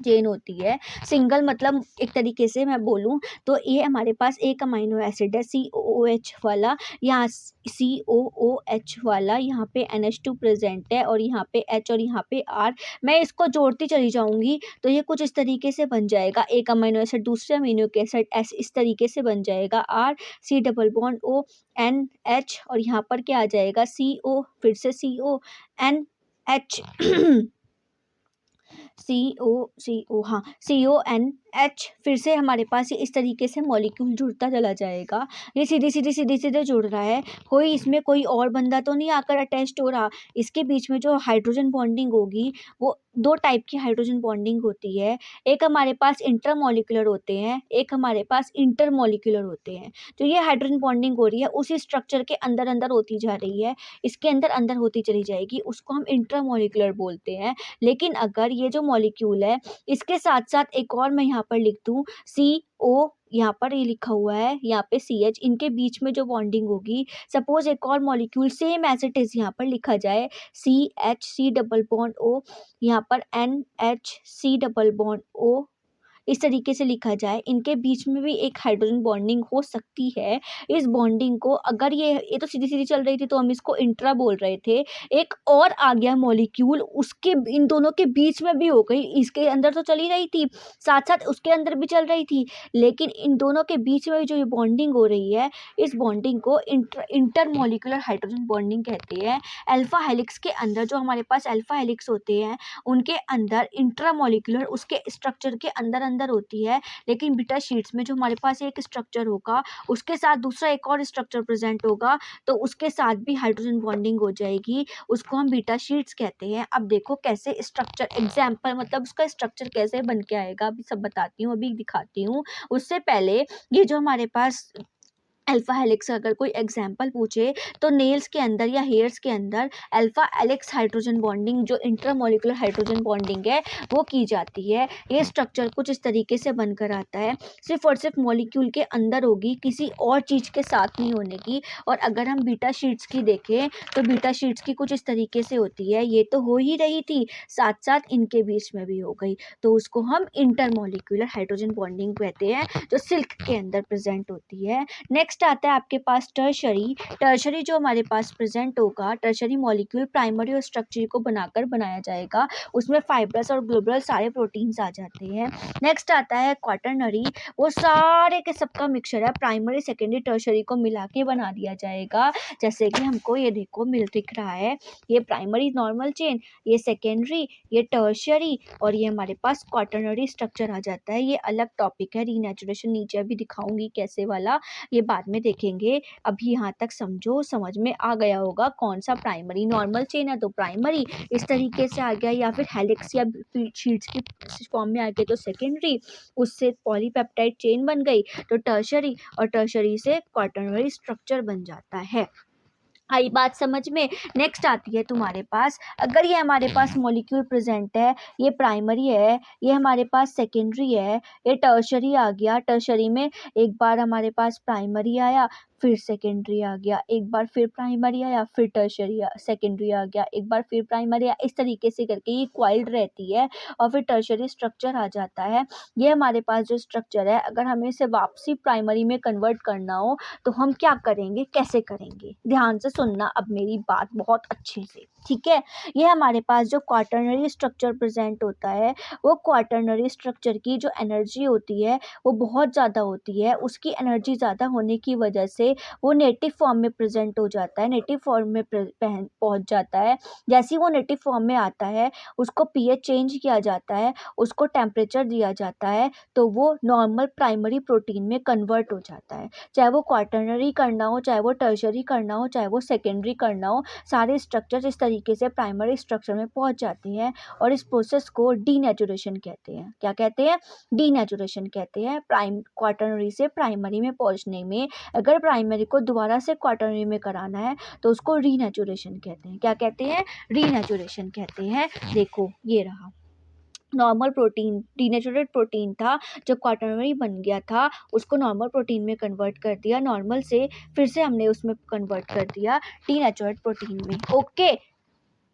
चेन होती है। सिंगल मतलब एक तरीके से मैं बोलूँ तो ये हमारे पास एक अमाइनो एसिड है COOH वाला, यहाँ COOH वाला, यहाँ पे NH2 प्रेजेंट है और यहाँ पे H और यहाँ पे R। मैं इसको जोड़ती चली जाऊंगी तो ये कुछ इस तरीके से बन जाएगा, एक अमाइनो एसिड दूसरे अमीनो एसिड S इस तरीके से बन जाएगा, R C double bond O N H और यहाँ पर क्या आ जाएगा? CO, फिर से CO N H CO हाँ CONH, फिर से हमारे पास ये इस तरीके से मॉलिक्यूल जुड़ता चला जाएगा। ये सीधी सीधी सीधी सीधे जुड़ रहा है, कोई इसमें कोई और बंदा तो नहीं आकर अटैच्ड हो रहा। इसके बीच में जो हाइड्रोजन बॉन्डिंग होगी वो 2 टाइप की हाइड्रोजन बॉन्डिंग होती है। एक हमारे पास इंटरमॉलिक्यूलर होते हैं, एक हमारे पास इंटरमॉलिक्यूलर होते हैं। तो ये हाइड्रोजन बॉन्डिंग हो रही है उसी स्ट्रक्चर के अंदर अंदर होती जा रही है, इसके अंदर अंदर होती चली जाएगी, उसको हम इंटरमॉलिक्यूलर बोलते हैं। लेकिन अगर ये जो मॉलिक्यूल है इसके साथ साथ एक और मैं यहाँ पर लिख दूँ CO, यहाँ पर ये लिखा हुआ है, यहाँ पे CH, इनके बीच में जो बॉन्डिंग होगी, सपोज एक और molecule same as it is यहाँ पर लिखा जाए CH C double bond O, यहाँ पर NH C double bond O, इस तरीके से लिखा जाए, इनके बीच में भी एक हाइड्रोजन बॉन्डिंग हो सकती है। इस बॉन्डिंग को अगर ये तो सीधी सीधी चल रही थी तो हम इसको इंट्रा बोल रहे थे, एक और आ गया मॉलिक्यूल उसके इन दोनों के बीच में भी हो गई, इसके अंदर तो चली रही थी साथ साथ उसके अंदर भी चल रही थी, लेकिन इन दोनों के बीच में जो ये बॉन्डिंग हो रही है, इस बॉन्डिंग को इंटर मॉलिक्यूलर हाइड्रोजन बॉन्डिंग कहते हैं। अल्फा हेलिक्स के अंदर जो हमारे पास अल्फा हेलिक्स होते हैं उनके अंदर इंट्रामॉलिक्यूलर उसके स्ट्रक्चर के अंदर अंदर होती है, लेकिन बीटा शीट्स में जो हमारे पास एक स्ट्रक्चर होगा उसके साथ दूसरा एक और स्ट्रक्चर प्रेजेंट होगा, तो उसके साथ भी हाइड्रोजन बॉन्डिंग हो जाएगी, उसको हम बीटा शीट्स कहते हैं। अब देखो कैसे स्ट्रक्चर एग्जाम्पल, मतलब उसका स्ट्रक्चर कैसे बन के आएगा अभी सब बताती हूँ, अभी दिखाती हूँ। उससे पहले ये जो हमारे पास अल्फा हेलिक्स अगर कोई एग्जाम्पल पूछे तो नेल्स के अंदर या हेयर्स के अंदर अल्फा हेलिक्स हाइड्रोजन बॉन्डिंग जो इंटरमॉलिक्यूलर हाइड्रोजन बॉन्डिंग है वो की जाती है। ये स्ट्रक्चर कुछ इस तरीके से बनकर आता है, सिर्फ और सिर्फ मॉलिक्यूल के अंदर होगी, किसी और चीज़ के साथ नहीं होने की। और अगर हम बीटा शीट्स की देखें तो बीटा शीट्स की कुछ इस तरीके से होती है, ये तो हो ही रही थी साथ साथ इनके बीच में भी हो गई, तो उसको हम इंटरमॉलिक्यूलर हाइड्रोजन बॉन्डिंग कहते हैं जो सिल्क के अंदर प्रेजेंट होती है। नेक्स्ट आता है आपके पास टर्शरी। टर्शरी जो हमारे पास प्रेजेंट होगा, टर्शरी मॉलिक्यूल प्राइमरी और स्ट्रक्चर को बनाकर बनाया जाएगा, उसमें फाइब्रस और ग्लोबुलर सारे प्रोटीन्स आ जाते हैं। नेक्स्ट आता है क्वाटरनरी, वो सारे के सबका मिक्सचर है, प्राइमरी सेकेंडरी टर्शरी को मिला के बना दिया जाएगा। जैसे कि हमको ये देखो दिख रहा है, ये प्राइमरी नॉर्मल चेन, ये सेकेंडरी, ये टर्शरी और ये हमारे पास क्वाटरनरी स्ट्रक्चर आ जाता है। ये अलग टॉपिक है, रीनेचुरेशन नीचे अभी दिखाऊंगी कैसे वाला, ये बाद में देखेंगे। अभी यहाँ तक समझो, समझ में आ गया होगा कौन सा प्राइमरी, नॉर्मल चेन है तो प्राइमरी इस तरीके से आ गया, या फिर हेलिक्स या शीट्स की फॉर्म में आ गया तो सेकेंडरी, उससे पॉलीपेप्टाइड चेन बन गई तो टर्शरी, और टर्शरी से क्वाटरनरी स्ट्रक्चर बन जाता है। आई बात समझ में। नेक्स्ट आती है तुम्हारे पास, अगर ये हमारे पास मॉलिक्यूल प्रेजेंट है, ये प्राइमरी है, ये हमारे पास सेकेंडरी है, ये टर्शरी आ गया, टर्शरी में एक बार हमारे पास प्राइमरी आया, फिर सेकेंडरी आ गया, एक बार फिर प्राइमरी आया, फिर टर्शरी सेकेंडरी आ गया, एक बार फिर प्राइमरी आया, इस तरीके से करके ये क्वाइल्ड रहती है और फिर टर्शरी स्ट्रक्चर आ जाता है। ये हमारे पास जो स्ट्रक्चर है, अगर हमें इसे वापसी प्राइमरी में कन्वर्ट करना हो तो हम क्या करेंगे, कैसे करेंगे, ध्यान से सुनना अब मेरी बात बहुत अच्छे से, ठीक है। ये हमारे पास जो क्वाटरनरी स्ट्रक्चर प्रेजेंट होता है, वो क्वाटरनरी स्ट्रक्चर की जो एनर्जी होती है वो बहुत ज़्यादा होती है। उसकी एनर्जी ज़्यादा होने की वजह से वो नेटिव फॉर्म में प्रेजेंट हो जाता है, नेटिव फॉर्म में पहुंच जाता है। जैसे ही वो नेटिव फॉर्म में आता है, उसको पीएच चेंज किया जाता है, उसको टेम्परेचर दिया जाता है, तो वो नॉर्मल प्राइमरी प्रोटीन में कन्वर्ट हो जाता है। चाहे वो क्वाटरनरी करना हो, चाहे वो टर्शरी करना हो, चाहे वो सेकेंडरी करना हो, सारे स्ट्रक्चर इस तरीके से प्राइमरी स्ट्रक्चर में पहुंच जाते हैं और इस प्रोसेस को डीनेचुरेशन कहते हैं। क्या कहते हैं? डीनेचुरेशन कहते हैं। क्वाटरनरी से प्राइमरी में पहुंचने में अगर प्राइमरी को दोबारा से क्वाटरनरी में कराना है तो उसको रीनेचुरेशन कहते हैं। क्या कहते हैं? रीनेचुरेशन कहते हैं। देखो ये रहा नॉर्मल प्रोटीन, डीनेचुरेटेड प्रोटीन था, जब क्वाटरनरी बन गया था उसको नॉर्मल प्रोटीन में कन्वर्ट कर दिया, नॉर्मल से फिर से हमने उसमें कन्वर्ट कर दिया डीनेचुरेटेड प्रोटीन में। ओके,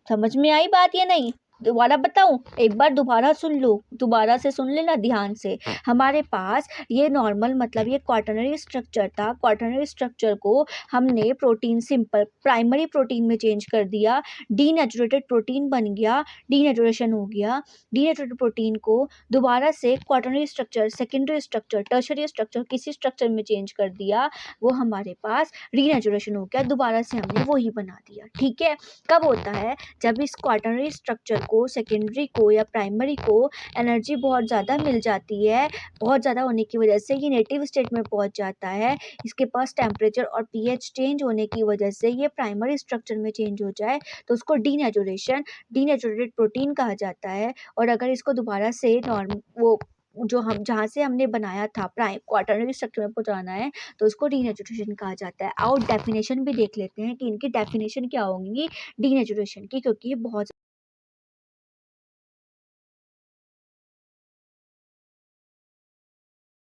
समझ में आई बात या नहीं? दोबारा बताऊं? एक बार दोबारा सुन लो, दोबारा से सुन लेना ध्यान से। हमारे पास ये नॉर्मल मतलब ये क्वाटरनरी स्ट्रक्चर था, क्वाटरनरी स्ट्रक्चर को हमने प्रोटीन सिंपल प्राइमरी प्रोटीन में चेंज कर दिया, डीनेचुरेटेड प्रोटीन बन गया, डीनेचुरेशन हो गया। डीनेचुरेटेड प्रोटीन को दोबारा से quaternary structure, secondary structure, tertiary structure किसी स्ट्रक्चर में चेंज कर दिया, वो हमारे पास रीनेचुरेशन हो गया, दोबारा से हमने वही बना दिया। ठीक है। कब होता है? जब इस क्वाटरनरी स्ट्रक्चर को, सेकेंडरी को या प्राइमरी को एनर्जी बहुत ज़्यादा मिल जाती है, बहुत ज़्यादा होने की वजह से ये नेटिव स्टेट में पहुंच जाता है, इसके पास टेम्परेचर और पीएच चेंज होने की वजह से ये प्राइमरी स्ट्रक्चर में चेंज हो जाए तो उसको डीनेचुरेशन, डीनेचुरेटेड प्रोटीन कहा जाता है। और अगर इसको दोबारा से नॉर्म वो जो हम जहाँ से हमने बनाया था प्राइम क्वाटरनरी स्ट्रक्चर में पहुँचाना है तो उसको डीनेचुरेशन कहा जाता है। आओ डेफिनेशन भी देख लेते हैं कि इनकी डेफिनेशन क्या होंगी डीनेचुरेशन की, क्योंकि ये बहुत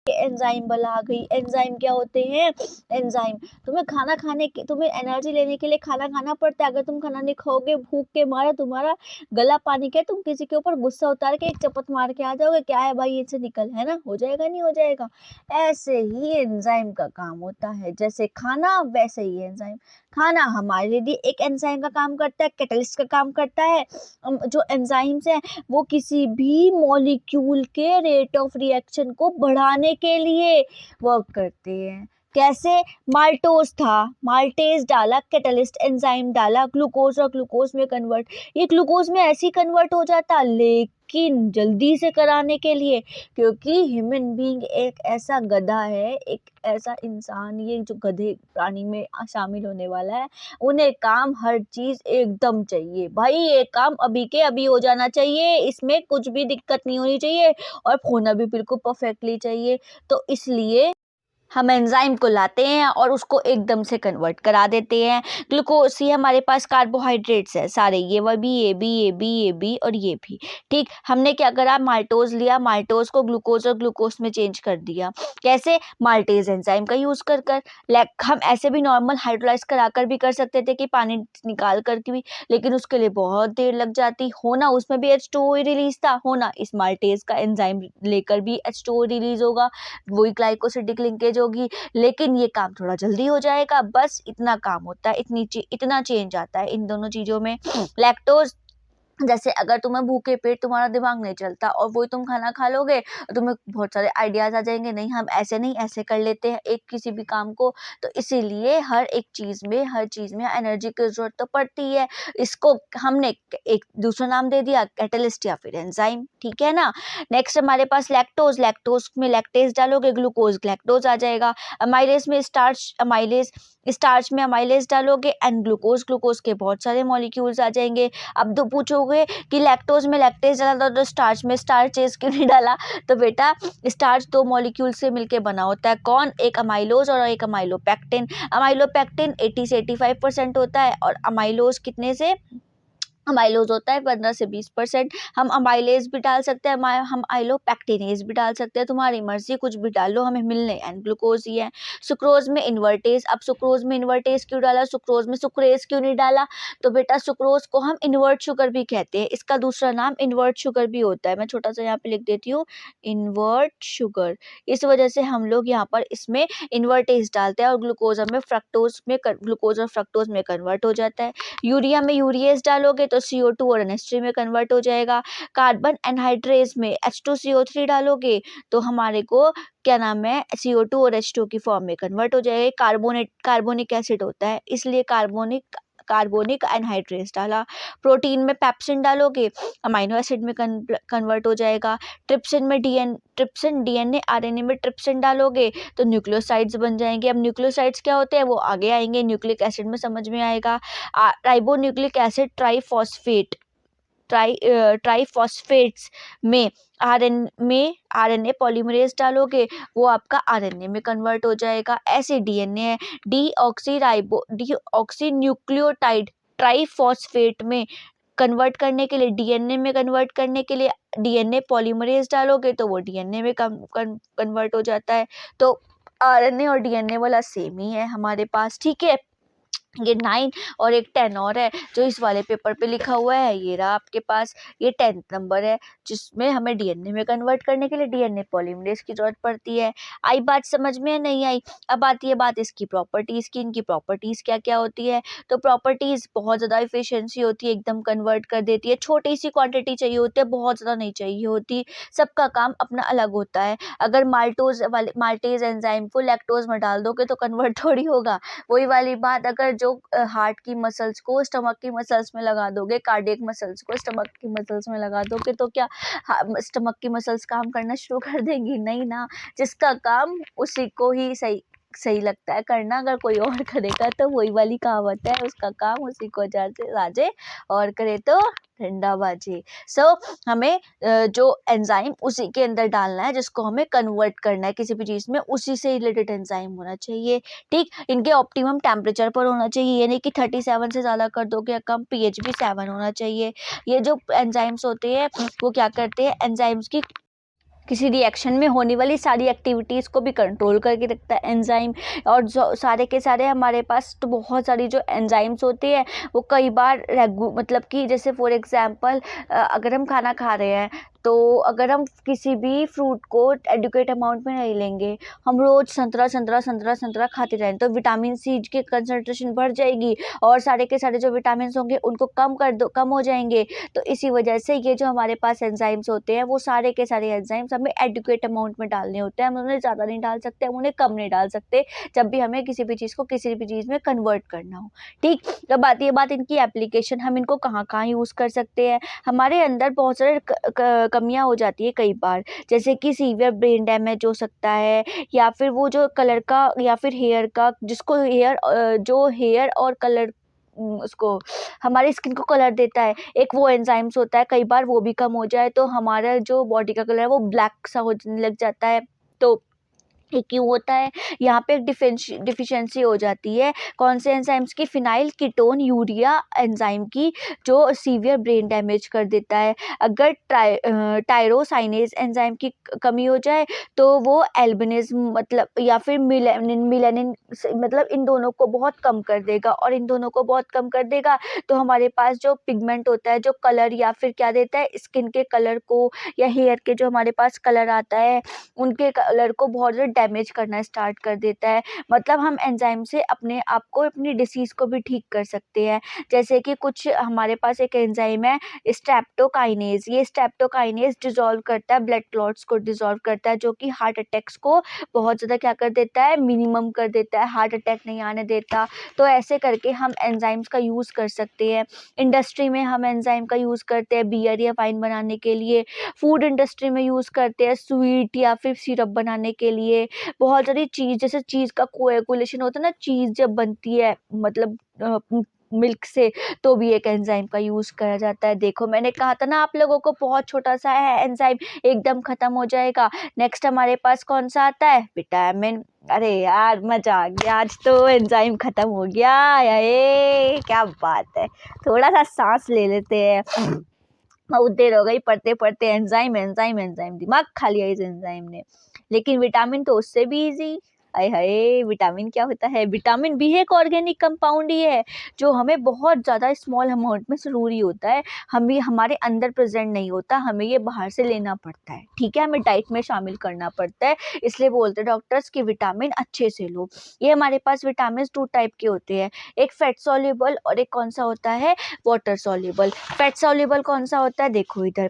एंजाइम बल आ गई। एंजाइम क्या होते हैं? एंजाइम, तुम्हें खाना खाने के, तुम्हें एनर्जी लेने के लिए खाना खाना पड़ता है। अगर तुम खाना नहीं खाओगे, भूख के मारे तुम्हारा गला पानी के, तुम किसी के ऊपर गुस्सा उतार के एक चपत मार के आ जाओगे, क्या है भाई इससे निकल, है ना? हो जाएगा, नहीं हो जाएगा? ऐसे ही एंजाइम का काम होता है, जैसे खाना वैसे ही एंजाइम। खाना हमारे लिए एक एंजाइम का काम करता है, कैटलिस्ट का काम करता है। जो एंजाइम्स है वो किसी भी मॉलिक्यूल के रेट ऑफ रिएक्शन को बढ़ाने के लिए वर्क करते हैं। कैसे? माल्टोज था, माल्टेज डाला, कैटलिस्ट एंजाइम डाला, ग्लूकोज और ग्लूकोज में कन्वर्ट, ये ग्लूकोज में ऐसे ही कन्वर्ट हो जाता, लेकिन जल्दी से कराने के लिए, क्योंकि ह्यूमन बीइंग एक ऐसा गधा है, एक ऐसा इंसान, ये जो गधे प्राणी में शामिल होने वाला है, उन्हें काम हर चीज एकदम चाहिए भाई, ये काम अभी के अभी हो जाना चाहिए, इसमें कुछ भी दिक्कत नहीं होनी चाहिए और होना भी बिल्कुल परफेक्टली चाहिए। तो इसलिए हम एंजाइम को लाते हैं और उसको एकदम से कन्वर्ट करा देते हैं। ग्लूकोज, ये हमारे पास कार्बोहाइड्रेट्स है सारे, ये वो भी, ये भी, ये भी, ये भी और ये भी। ठीक, हमने क्या करा? माल्टोज लिया, माल्टोज को ग्लूकोज और ग्लूकोज में चेंज कर दिया। कैसे? माल्टेज एंजाइम का यूज कर कर। हम ऐसे भी नॉर्मल हाइड्रोलाइज करा कर भी कर सकते थे कि पानी निकाल कर के भी, लेकिन उसके लिए बहुत देर लग जाती। होना उसमें भी H2O ही रिलीज था, होना इस माल्टेज का एंजाइम लेकर भी H2O रिलीज होगा, वही ग्लाइकोसिडिक लिंकेज होगी, लेकिन ये काम थोड़ा जल्दी हो जाएगा। बस इतना काम होता है, इतना चेंज आता है इन दोनों चीजों में। लैक्टोज, जैसे अगर तुम्हें भूखे पेट तुम्हारा दिमाग नहीं चलता और वही तुम खाना खा लोगे, तुम्हें बहुत सारे आइडियाज आ जाएंगे, नहीं हम ऐसे नहीं ऐसे कर लेते हैं एक किसी भी काम को। तो इसीलिए हर चीज में एनर्जी की जरूरत तो पड़ती है। इसको हमने एक दूसरा नाम दे दिया, कैटलिस्ट या फिर एंजाइम। ठीक है ना? नेक्स्ट हमारे पास लैक्टोज, लैक्टोज में लैक्टेज डालोगे, ग्लूकोज ग्लैक्टोज आ जाएगा। अमाइलेज में स्टार्च में अमाइलेज डालोगे एंड ग्लूकोज, ग्लूकोज के बहुत सारे मॉलिक्यूल्स आ जाएंगे। अब तो पूछो पूछोगे कि लैक्टोज में लैक्टेज डाला तो स्टार्च में स्टार्चेज क्यों नहीं डाला, तो बेटा स्टार्च दो मॉलिक्यूल से मिलके बना होता है। कौन? एक अमाइलोज और एक अमाइलोपेक्टिन। अमाइलोपेक्टिन 80 से 85% होता है और अमाइलोज कितने से? अमाइलोज होता है 15 से 20%। हम अमाइलेज भी डाल सकते हैं, हम आइलोपेक्टिनेज भी डाल सकते हैं, तुम्हारी मर्जी, कुछ भी डाल लो, हमें मिलने एंड ग्लूकोज ही है। सुक्रोज में इन्वर्टेज। अब सुक्रोज में इन्वर्टेज क्यों डाला, सुक्रोज में सुक्रेज क्यों नहीं डाला? तो बेटा सुक्रोज को हम इन्वर्ट शुगर भी कहते हैं, इसका दूसरा नाम इन्वर्ट शुगर भी होता है। मैं छोटा सा यहाँ पे लिख देती हूँ, इन्वर्ट शुगर। इस वजह से हम लोग यहाँ पर इसमें इन्वर्टेज डालते हैं और ग्लूकोज में फ्रक्टोज में ग्लूकोज और फ्रक्टोज में कन्वर्ट हो जाता है। यूरिया में यूरिएज डालोगे तो CO2 और NH3 में कन्वर्ट हो जाएगा। कार्बन एनहाइड्रेज में H2CO3 डालोगे तो हमारे को क्या नाम है, CO2 और H2 की फॉर्म में कन्वर्ट हो जाएगा। कार्बोनिक एसिड होता है, इसलिए कार्बोनिक एनहाइड्रेज डाला। प्रोटीन में पेप्सिन डालोगे, अमाइनो एसिड में कन्वर्ट हो जाएगा। ट्रिप्सिन DNA RNA में ट्रिप्सिन डालोगे तो न्यूक्लियोसाइड्स बन जाएंगे। अब न्यूक्लियोसाइड्स क्या होते हैं वो आगे आएंगे, न्यूक्लिक एसिड में समझ में आएगा। राइबोन्यूक्लिक एसिड ट्राइफॉस्फेट्स में RNA पॉलीमरेज डालोगे, वो आपका RNA में कन्वर्ट हो जाएगा। ऐसे DNA है, डीऑक्सी न्यूक्लियोटाइड ट्राइफॉस्फेट में कन्वर्ट करने के लिए, DNA में कन्वर्ट करने के लिए DNA पॉलीमरेज डालोगे तो वो DNA में कन्वर्ट हो जाता है। तो RNA और DNA वाला सेम ही है हमारे पास, ठीक है। ये 9 और एक 10 और है जो इस वाले पेपर पे लिखा हुआ है, ये रहा आपके पास। ये 10th नंबर है जिसमें हमें DNA में कन्वर्ट करने के लिए DNA पॉलीमरेज की जरूरत पड़ती है। आई बात समझ में? नहीं आई? अब आती है बात इसकी प्रॉपर्टीज की। इनकी प्रॉपर्टीज क्या क्या होती है? तो प्रॉपर्टीज बहुत ज़्यादा इफिशियंसी होती है, एकदम कन्वर्ट कर देती है। छोटी सी क्वांटिटी चाहिए होती है, बहुत ज़्यादा नहीं चाहिए होती। सबका काम अपना अलग होता है। अगर माल्टेज एंजाइम को लैक्टोज में डाल दोगे तो कन्वर्ट थोड़ी होगा। वही वाली बात, अगर जो हार्ट की मसल्स को स्टमक की मसल्स में लगा दोगे, कार्डियक मसल्स को स्टमक की मसल्स में लगा दोगे तो क्या स्टमक की मसल्स काम करना शुरू कर देंगी? नहीं ना। जिसका काम उसी को ही सही लगता है करना, अगर कोई और करेगा तो वही वाली कहावत है, उसका काम उसी को राजे और करे तो ठंडा बाजे। हमें जो एंजाइम उसी के अंदर डालना है जिसको हमें कन्वर्ट करना है किसी भी चीज़ में, उसी से रिलेटेड एंजाइम होना चाहिए, ठीक। इनके ऑप्टिमम टेम्परेचर पर होना चाहिए, यानी कि 37 से ज़्यादा कर दोगे या कम, pH भी 7 होना चाहिए। ये जो एंजाइम्स होते हैं वो क्या करते हैं, एंजाइम्स की किसी रिएक्शन में होने वाली सारी एक्टिविटीज़ को भी कंट्रोल करके रखता है एंजाइम। और जो सारे के सारे हमारे पास तो बहुत सारी जो एंजाइम्स होती है वो कई बार मतलब कि जैसे फॉर एग्जांपल अगर हम खाना खा रहे हैं तो अगर हम किसी भी फ्रूट को एडुकेट अमाउंट में नहीं लेंगे, हम रोज़ संतरा खाते रहें तो विटामिन सी की कंसंट्रेशन बढ़ जाएगी और सारे के सारे जो विटामिन होंगे उनको कम हो जाएंगे। तो इसी वजह से ये जो हमारे पास एंजाइम्स होते हैं वो सारे के सारे एंजाइम्स हमें एडुकेट अमाउंट में डालने होते हैं। हम उन्हें ज़्यादा नहीं डाल सकते, हम उन्हें कम नहीं डाल सकते जब भी हमें किसी भी चीज़ को किसी भी चीज़ में कन्वर्ट करना हो, ठीक। अब आती है बात इनकी एप्लीकेशन, हम इनको कहाँ कहाँ यूज़ कर सकते हैं। हमारे अंदर बहुत सारे कमियां हो जाती है कई बार, जैसे कि सीवियर ब्रेन डैमेज हो सकता है, या फिर वो जो कलर का या फिर हेयर का, जिसको जो हेयर और कलर उसको हमारी स्किन को कलर देता है, एक वो एंजाइम्स होता है, कई बार वो भी कम हो जाए तो हमारा जो बॉडी का कलर है वो ब्लैक सा होने लग जाता है। तो ये क्यों होता है? यहाँ पे एक डिफिशियंसी हो जाती है कौन से एंजाइम्स की, फिनाइल कीटोन यूरिया एंजाइम की, जो सीवियर ब्रेन डैमेज कर देता है। अगर टायरोसाइनेज एंजाइम की कमी हो जाए तो वो एल्बिनिज्म मतलब या फिर मिलेनिन मतलब इन दोनों को बहुत कम कर देगा, और इन दोनों को बहुत कम कर देगा तो हमारे पास जो पिगमेंट होता है, जो कलर या फिर क्या देता है, स्किन के कलर को या हेयर के जो हमारे पास कलर आता है उनके कलर को बहुत ज़्यादा डैमेज करना स्टार्ट कर देता है। मतलब हम एंजाइम से अपने आप को, अपनी डिसीज़ को भी ठीक कर सकते हैं। जैसे कि कुछ हमारे पास एक एंजाइम है स्ट्रेप्टोकाइनेज, ये स्ट्रेप्टोकाइनेज डिसॉल्व करता है, ब्लड क्लॉट्स को डिसॉल्व करता है, जो कि हार्ट अटैक्स को बहुत ज़्यादा क्या कर देता है, मिनिमम कर देता है, हार्ट अटैक नहीं आने देता। तो ऐसे करके हम एंजाइम्स का यूज़ कर सकते हैं। इंडस्ट्री में हम एंजाइम का यूज़ करते हैं बियर या वाइन बनाने के लिए, फूड इंडस्ट्री में यूज़ करते हैं स्वीट या फिर सिरप बनाने के लिए। बहुत सारी चीज़, जैसे चीज़ का कोएगुलेशन होता है ना, चीज़ जब बनती है मतलब मिल्क से, तो भी एक एंजाइम का यूज़ करा जाता है। देखो मैंने कहा था ना आप लोगों को, बहुत छोटा सा है एंजाइम, एकदम खत्म हो जाएगा। नेक्स्ट हमारे पास कौन सा आता है, विटामिन। अरे यार मजा आ गया, आज तो एंजाइम खत्म हो गया, ये क्या बात है। थोड़ा सा सांस ले लेते हैं। बहुत देर हो गई पढ़ते पढ़ते, एंजाइम एंजाइम एंजाइम, दिमाग खा लिया इस एंजाइम ने। लेकिन विटामिन तो उससे भी इजी। हाय हाय, विटामिन क्या होता है, विटामिन बी एक ऑर्गेनिक कंपाउंड ही है जो हमें बहुत ज़्यादा स्मॉल अमाउंट में ज़रूरी होता है। हमें हमारे अंदर प्रेजेंट नहीं होता, हमें ये बाहर से लेना पड़ता है, ठीक है, हमें डाइट में शामिल करना पड़ता है। इसलिए बोलते हैं डॉक्टर्स कि विटामिन अच्छे से लो। ये हमारे पास विटामिन 2 टाइप के होते हैं, एक फैट सॉल्युबल और एक कौन सा होता है, वाटर सॉल्युबल। फैट सॉल्युबल कौन सा होता है, देखो इधर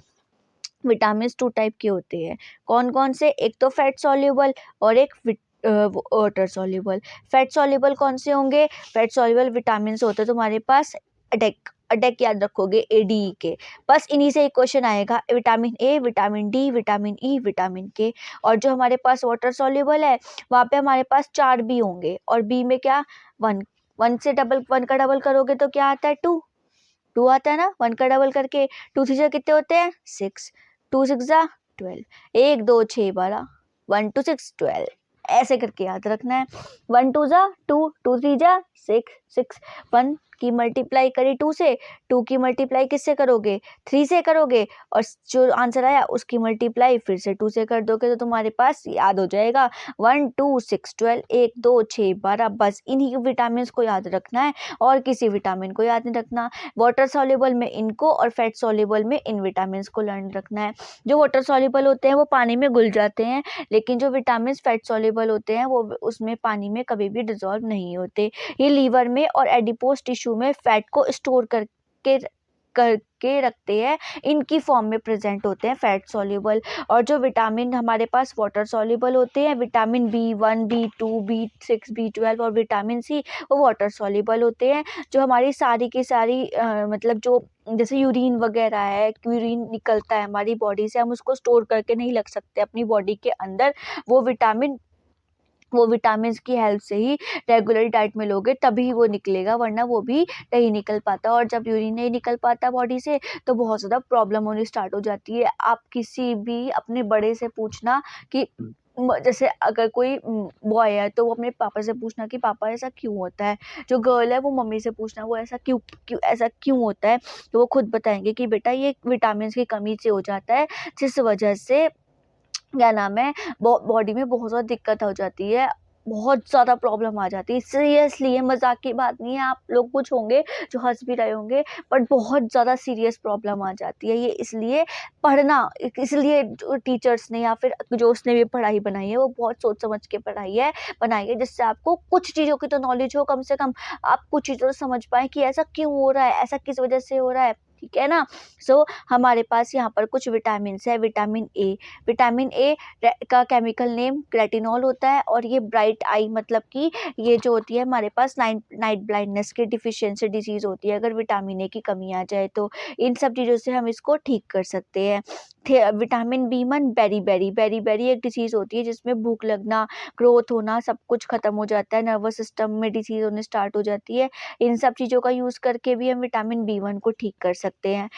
विटामिन 2 टाइप के होते हैं। कौन कौन से, एक तो फैट सॉल्युबल और एक वाटर सॉल्युबल। फैट सॉल्युबल कौन से होंगे, फैट सॉल्युबल विटामिन होते हैं तुम्हारे पास अटैक, अटैक याद रखोगे ADE के, बस इन्हीं से एक क्वेश्चन आएगा, vitamin A, vitamin D, vitamin E, vitamin के। और जो हमारे पास वाटर सॉल्युबल है वहाँ पे हमारे पास 4 बी होंगे, और बी में क्या, वन, वन से डबल, वन का डबल करोगे तो क्या आता है, 2, 2 आता है ना, 1 का डबल करके, 2 3 जा कितने होते हैं, 6, 2 6 जा 12, 1 2 6 12, 1 2 6 12, ऐसे करके याद रखना है। 1 2 जा 2, 2 3 जा 6, 6, 1 की मल्टीप्लाई करी 2 से, 2 की मल्टीप्लाई किससे करोगे, 3 से करोगे, और जो आंसर आया उसकी मल्टीप्लाई फिर से 2 से कर दोगे तो तुम्हारे पास याद हो जाएगा 1 2 6 12, 1 2 6 12। बस इन्हीं विटामिन को याद रखना है और किसी विटामिन को याद नहीं रखना। वाटर सॉल्युबल में इनको और फैट सॉल्युबल में इन विटामिन को लर्न रखना है। जो वाटर सॉल्युबल होते हैं वो पानी में घुल जाते हैं, लेकिन जो विटामिन फैट सॉल्युबल होते हैं वो उसमें पानी में कभी भी डिसॉल्व नहीं होते। ये लीवर में और एडिपोज टिश्यू में फैट को स्टोर करके रखते हैं, इनकी फॉर्म में प्रेजेंट होते हैं फैट सॉल्युबल। और जो विटामिन हमारे पास वाटर सॉल्युबल होते हैं, vitamin B1, B2, B6, B12 और विटामिन सी, वो वाटर सॉल्युबल होते हैं। जो हमारी सारी की सारी मतलब जो जैसे यूरिन वगैरह है, यूरिन निकलता है हमारी बॉडी से, हम उसको स्टोर करके नहीं रख सकते अपनी बॉडी के अंदर, वो विटामिन्स की हेल्प से ही रेगुलर डाइट में लोगे तभी वो निकलेगा, वरना वो भी नहीं निकल पाता। और जब यूरिन नहीं निकल पाता बॉडी से तो बहुत ज़्यादा प्रॉब्लम होनी स्टार्ट हो जाती है। आप किसी भी अपने बड़े से पूछना कि जैसे अगर कोई बॉय है तो वो अपने पापा से पूछना कि पापा ऐसा क्यों होता है, जो गर्ल है वो मम्मी से पूछना वो ऐसा क्यों होता है, तो वो खुद बताएंगे कि बेटा ये विटामिन की कमी से हो जाता है, जिस वजह से क्या नाम है, बॉडी में बहुत ज़्यादा दिक्कत हो जाती है, बहुत ज़्यादा प्रॉब्लम आ जाती है। सीरियसली ये मजाक की बात नहीं है, आप लोग कुछ होंगे जो हंस भी रहे होंगे, बट बहुत ज़्यादा सीरियस प्रॉब्लम आ जाती है। ये इसलिए पढ़ना, इसलिए जो टीचर्स ने या फिर जो उसने भी पढ़ाई बनाई है वो बहुत सोच समझ के बनाई है, जिससे आपको कुछ चीज़ों की तो नॉलेज हो, कम से कम आप कुछ चीज़ों से समझ पाए कि ऐसा क्यों हो रहा है, ऐसा किस वजह से हो रहा है, ठीक है ना। सो हमारे पास यहाँ पर कुछ विटामिन है। विटामिन ए का केमिकल नेम रेटिनॉल होता है, और ये ब्राइट आई मतलब कि ये जो होती है हमारे पास नाइट ब्लाइंडनेस की डिफिशियंसी डिजीज होती है, अगर विटामिन ए की कमी आ जाए तो इन सब चीज़ों से हम इसको ठीक कर सकते हैं। विटामिन B1 बेरी एक डिजीज होती है जिसमें भूख लगना, ग्रोथ होना, सब कुछ खत्म हो जाता है, नर्वस सिस्टम में डिजीज होने स्टार्ट हो जाती है। इन सब चीज़ों का यूज़ करके भी हम विटामिन B1 को ठीक कर सकते हैं।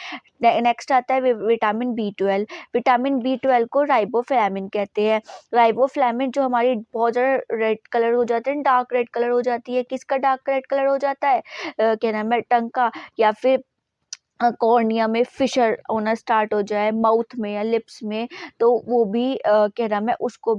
नेक्स्ट आता है विटामिन B12। विटामिन B12 को राइबोफ्लाविन कहते हैं। राइबोफ्लाविन जो हमारी बहुत ज़्यादा रेड कलर हो जाते हैं, डार्क रेड कलर हो जाती है, किसका डार्क रेड कलर हो जाता है, क्या नाम है, टंग का, या फिर कॉर्निया में फिशर होना स्टार्ट हो जाए, माउथ में या लिप्स में, तो वो भी क्या नाम है, उसको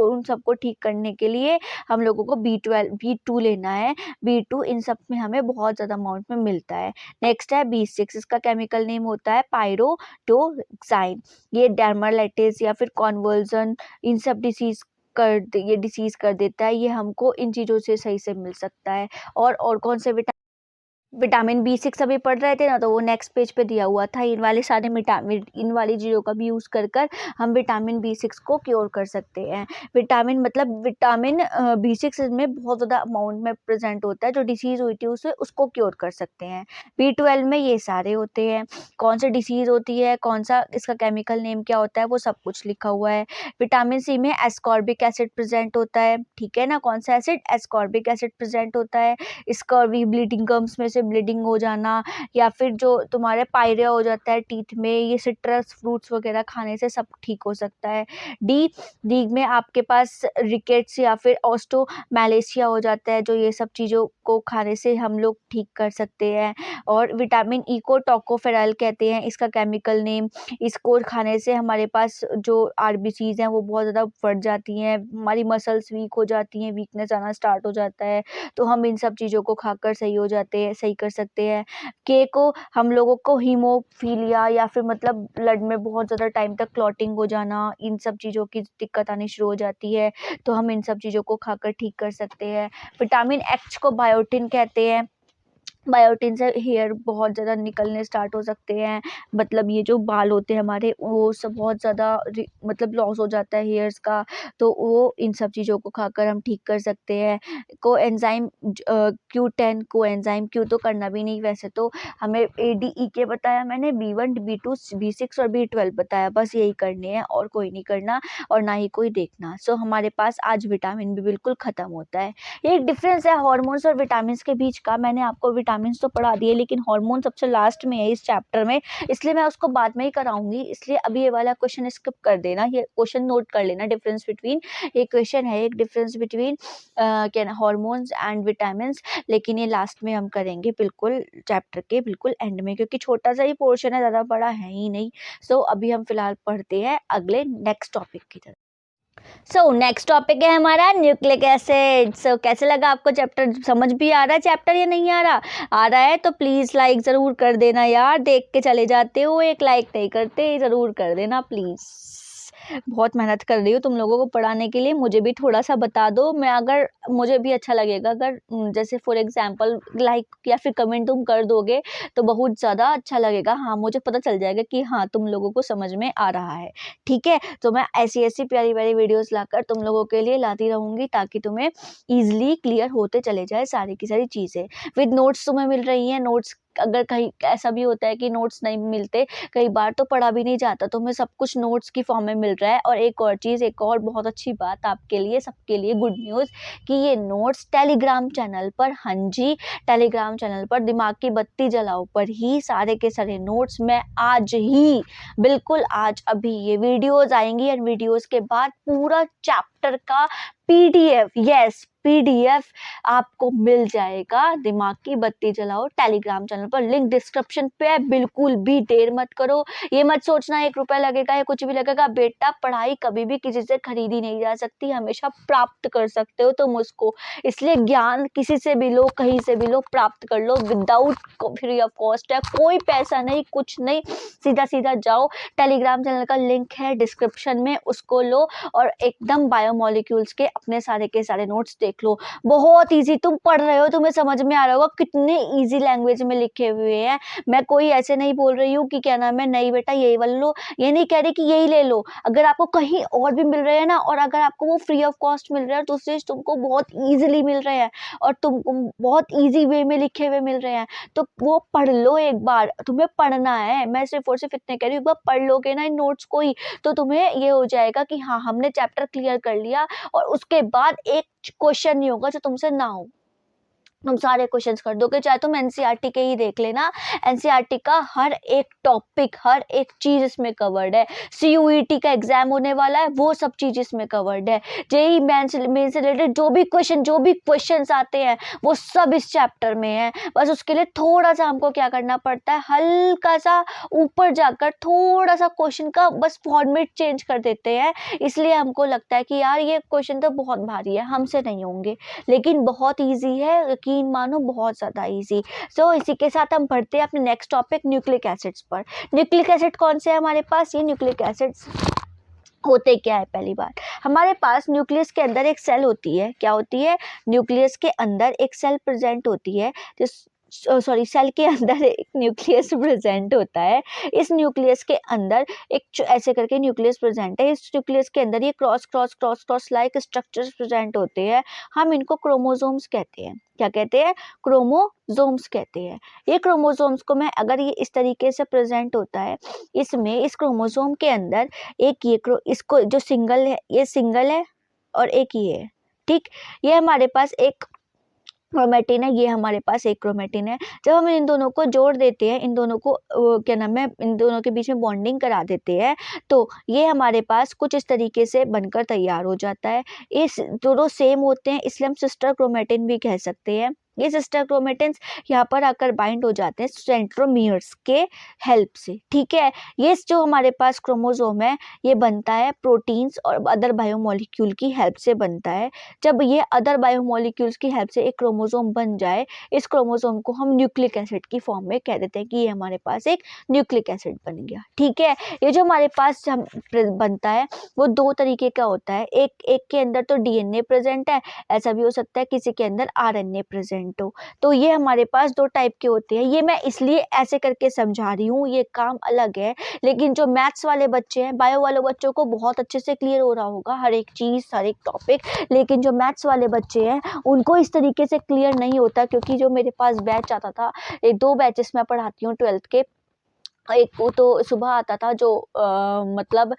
उन सबको ठीक करने के लिए हम लोगों को B2 लेना है। B2 इन सब में हमें बहुत ज़्यादा अमाउंट में मिलता है। नेक्स्ट है B6, इसका केमिकल नेम होता है पायरोडोक्साइन। ये डर्मालाइटिस या फिर कॉन्वर्जन, इन सब ये डिसीज कर देता है, ये हमको इन चीज़ों से सही से मिल सकता है। और कौन से विटामिन B6 अभी पढ़ रहे थे ना, तो वो नेक्स्ट पेज पे दिया हुआ था। इन वाले सारे इन वाली चीज़ों का भी यूज़ कर कर हम विटामिन B6 को क्योर कर सकते हैं। विटामिन मतलब विटामिन B6 इसमें बहुत ज़्यादा अमाउंट में प्रेजेंट होता है, जो डिसीज़ हुई थी उसे उसको क्योर कर सकते हैं। B12 में ये सारे होते हैं। कौन सी डिसीज़ होती है, कौन सा इसका केमिकल नेम क्या होता है, वो सब कुछ लिखा हुआ है। विटामिन C में एस्कॉर्बिक एसिड प्रेजेंट होता है, ठीक है ना। कौन सा एसिड? एस्कॉर्बिक एसिड प्रेजेंट होता है। स्कर्वी, ब्लीडिंग गम्स में से ब्लीडिंग हो जाना, या फिर जो तुम्हारे पायरिया हो जाता है टीथ में, ये सिट्रस फ्रूट्स वगैरह खाने से सब ठीक हो सकता है। डी में आपके पास रिकेट्स या फिर ऑस्टोमैलेशिया हो जाता है, जो ये सब चीज़ों को खाने से हम लोग ठीक कर सकते हैं। और विटामिन ई को टोकोफेरॉल कहते हैं, इसका केमिकल नेम। इसको खाने से हमारे पास जो आरबीसीज हैं वो बहुत ज़्यादा बढ़ जाती हैं, हमारी मसल्स वीक हो जाती हैं, वीकनेस आना स्टार्ट हो जाता है। तो हम इन सब चीज़ों को खाकर सही कर सकते हैं। के को हम लोगों को हीमोफीलिया या फिर मतलब ब्लड में बहुत ज़्यादा टाइम तक क्लॉटिंग हो जाना, इन सब चीज़ों की दिक्कत आनी शुरू हो जाती है, तो हम इन सब चीज़ों को खाकर ठीक कर सकते हैं। विटामिन एच को बायोटिन कहते हैं। बायोटिन से हेयर बहुत ज़्यादा निकलने स्टार्ट हो सकते हैं, मतलब ये जो बाल होते हैं हमारे वो सब बहुत ज़्यादा मतलब लॉस हो जाता है हेयर्स का, तो वो इन सब चीज़ों को खाकर हम ठीक कर सकते हैं। कोएंजाइम Q10 कोएंजाइम Q तो करना भी नहीं, वैसे तो हमें ADE बताया मैंने, B1 B2 B6 और B12 बताया, बस यही करने हैं और कोई नहीं करना और ना ही कोई देखना। सो हमारे पास आज विटामिन भी बिल्कुल ख़त्म होता है। ये एक डिफरेंस है हार्मोन्स और विटामिन्स के बीच का। मैंने आपको विटामिन्स तो पढ़ा दिए, लेकिन हार्मोन सबसे लास्ट में है इस चैप्टर में, इसलिए मैं उसको बाद में ही कराऊंगी। इसलिए अभी ये वाला क्वेश्चन स्किप कर देना, ये क्वेश्चन नोट कर लेना। डिफरेंस बिटवीन, ये क्वेश्चन है एक डिफरेंस बिटवीन क्या ना हार्मोन्स एंड विटामिन्स, लेकिन ये लास्ट में हम करेंगे बिल्कुल चैप्टर के बिल्कुल एंड में, क्योंकि छोटा सा ही पोर्शन है, ज़्यादा बड़ा है ही नहीं। सो अभी हम फिलहाल पढ़ते हैं अगले नेक्स्ट टॉपिक की तरफ। सो नेक्स्ट टॉपिक है हमारा न्यूक्लिक एसिड। सो कैसे लगा आपको चैप्टर? समझ भी आ रहा है चैप्टर या नहीं आ रहा? आ रहा है तो प्लीज़ लाइक ज़रूर कर देना यार, देख के चले जाते हो, एक लाइक नहीं करते, ज़रूर कर देना प्लीज़। बहुत मेहनत कर रही हूँ तुम लोगों को पढ़ाने के लिए, मुझे भी थोड़ा सा बता दो, मैं अगर मुझे भी अच्छा लगेगा अगर जैसे फॉर एग्जांपल लाइक या फिर कमेंट तुम कर दोगे तो बहुत ज़्यादा अच्छा लगेगा। हाँ, मुझे पता चल जाएगा कि हाँ तुम लोगों को समझ में आ रहा है, ठीक है। तो मैं ऐसी ऐसी प्यारी प्यारी वीडियोस लाकर तुम लोगों के लिए लाती रहूँगी, ताकि तुम्हें ईजिली क्लियर होते चले जाए सारी की सारी चीज़ें। विद नोट्स तुम्हें मिल रही हैं। नोट्स अगर कहीं ऐसा भी होता है कि नोट्स नहीं मिलते, कई बार तो पढ़ा भी नहीं जाता, तो हमें सब कुछ नोट्स की फॉर्म में मिल रहा है। और एक और चीज़, एक और बहुत अच्छी बात आपके लिए, सबके लिए गुड न्यूज़, कि ये नोट्स टेलीग्राम चैनल पर, हाँ जी, टेलीग्राम चैनल पर दिमाग की बत्ती जलाओ पर ही सारे के सारे नोट्स मैं आज ही, बिल्कुल आज अभी ये वीडियोस आएंगी और वीडियोस के बाद पूरा चैप्टर का PDF, यस PDF आपको मिल जाएगा। दिमाग की बत्ती जलाओ टेलीग्राम चैनल पर, लिंक डिस्क्रिप्शन पे है, बिल्कुल भी देर मत करो। ये मत सोचना 1 रुपया लगेगा या कुछ भी लगेगा, बेटा पढ़ाई कभी भी किसी से खरीदी नहीं जा सकती, हमेशा प्राप्त कर सकते हो तुम उसको। इसलिए ज्ञान किसी से भी लो, कहीं से भी लो, प्राप्त कर लो विदाउट फ्री ऑफ कॉस्ट है, कोई पैसा नहीं, कुछ नहीं, सीधा सीधा जाओ, टेलीग्राम चैनल का लिंक है डिस्क्रिप्शन में, उसको लो और एकदम बायोमोलिक्यूल्स के अपने सारे के सारे नोट्स देख लो। बहुत इजी, तुम पढ़ रहे हो, तुम्हें समझ में आ रहा होगा कितने इजी लैंग्वेज में लिखे हुए हैं। मैं कोई ऐसे नहीं बोल रही हूँ कि क्या नाम है, नहीं बेटा यही वाला लो, ये नहीं कह रही कि यही ले लो। अगर आपको कहीं और भी मिल रहे हैं ना, और अगर आपको वो फ्री ऑफ कॉस्ट मिल रहा है, तो उससे तुमको बहुत ईजिली मिल रहे हैं और तुमको बहुत ईजी वे में लिखे हुए मिल रहे हैं, तो वो पढ़ लो एक बार। तुम्हें पढ़ना है, मैं सिर्फ और सिर्फ इतने कह रही हूँ, एक बार पढ़ लोगे ना इन नोट्स को ही, तो तुम्हें ये हो जाएगा कि हाँ हमने चैप्टर क्लियर कर लिया, और उसके बाद एक क्वेश्चन नहीं होगा जो तुमसे ना हो, तुम सारे क्वेश्चंस कर दोगे। चाहे तुम एनसीईआरटी के ही देख लेना, एनसीईआरटी का हर एक टॉपिक, हर एक चीज इसमें कवर्ड है। सीयूईटी का एग्जाम होने वाला है, वो सब चीज इसमें कवर्ड है। जेईई मेन से रिलेटेड जो भी क्वेश्चंस आते हैं वो सब इस चैप्टर में है। बस उसके लिए थोड़ा सा हमको क्या करना पड़ता है, हल्का सा ऊपर जाकर थोड़ा सा क्वेश्चन का बस फॉर्मेट चेंज कर देते हैं, इसलिए हमको लगता है कि यार ये क्वेश्चन तो बहुत भारी है, हमसे नहीं होंगे, लेकिन बहुत ईजी है, यकीन मानो बहुत ज़्यादा इजी। सो इसी के साथ हम बढ़ते हैं अपने नेक्स्ट टॉपिक न्यूक्लिक एसिड्स पर। न्यूक्लिक एसिड कौन से है हमारे पास? ये न्यूक्लिक एसिड्स होते क्या है, पहली बात हमारे पास न्यूक्लियस के अंदर एक सेल होती है। क्या होती है? न्यूक्लियस के अंदर एक सेल प्रेजेंट होती है, जिस सॉरी सेल के अंदर एक न्यूक्लियस प्रेजेंट होता है। इस न्यूक्लियस के अंदर एक ऐसे करके न्यूक्लियस प्रेजेंट है। इस न्यूक्लियस के अंदर ये cross cross cross cross like structures present होते हैं। हम इनको क्रोमोसोम्स कहते हैं। क्या कहते हैं? क्रोमोसोम्स कहते हैं। ये क्रोमोसोम्स को मैं अगर ये इस तरीके से प्रेजेंट होता है, इसमें इस क्रोमोसोम के अंदर एक इसको जो सिंगल है, ये सिंगल है और एक ये है। ठीक, ये हमारे पास एक क्रोमेटिन है, ये हमारे पास एक क्रोमेटिन है। जब हम इन दोनों को जोड़ देते हैं, इन दोनों को क्या नाम है, इन दोनों के बीच में बॉन्डिंग करा देते हैं, तो ये हमारे पास कुछ इस तरीके से बनकर तैयार हो जाता है। इस दोनों सेम होते हैं, इसलिए हम सिस्टर क्रोमेटिन भी कह सकते हैं। ये सिस्टर क्रोमेटिन्स यहाँ पर आकर बाइंड हो जाते हैं सेंट्रोमियर्स के हेल्प से। ठीक है, ये जो हमारे पास क्रोमोसोम है, ये बनता है प्रोटीन्स और अदर बायोमोलिक्यूल की हेल्प से बनता है। जब ये अदर बायोमोलिक्यूल्स की हेल्प से एक क्रोमोसोम बन जाए, इस क्रोमोसोम को हम न्यूक्लिक एसिड की फॉर्म में कह देते हैं कि ये हमारे पास एक न्यूक्लिक एसिड बन गया। ठीक है, ये जो हमारे पास बनता है वो दो तरीके का होता है। एक के अंदर तो डीएनए प्रेजेंट है, ऐसा भी हो सकता है किसी के अंदर आरएनए प्रेजेंट हो। तो ये हमारे पास दो टाइप के होते हैं। ये मैं इसलिए ऐसे करके समझा रही हूँ, ये काम अलग है। लेकिन जो मैथ्स वाले बच्चे हैं, बायो वाले बच्चों को बहुत अच्छे से क्लियर हो रहा होगा हर एक चीज़, हर एक टॉपिक। लेकिन जो मैथ्स वाले बच्चे हैं, उनको इस तरीके से क्लियर नहीं होता, क्योंकि जो मेरे पास बैच आता था, एक दो बैचेस मैं पढ़ाती हूँ 12th के। एक वो तो सुबह आता था जो मतलब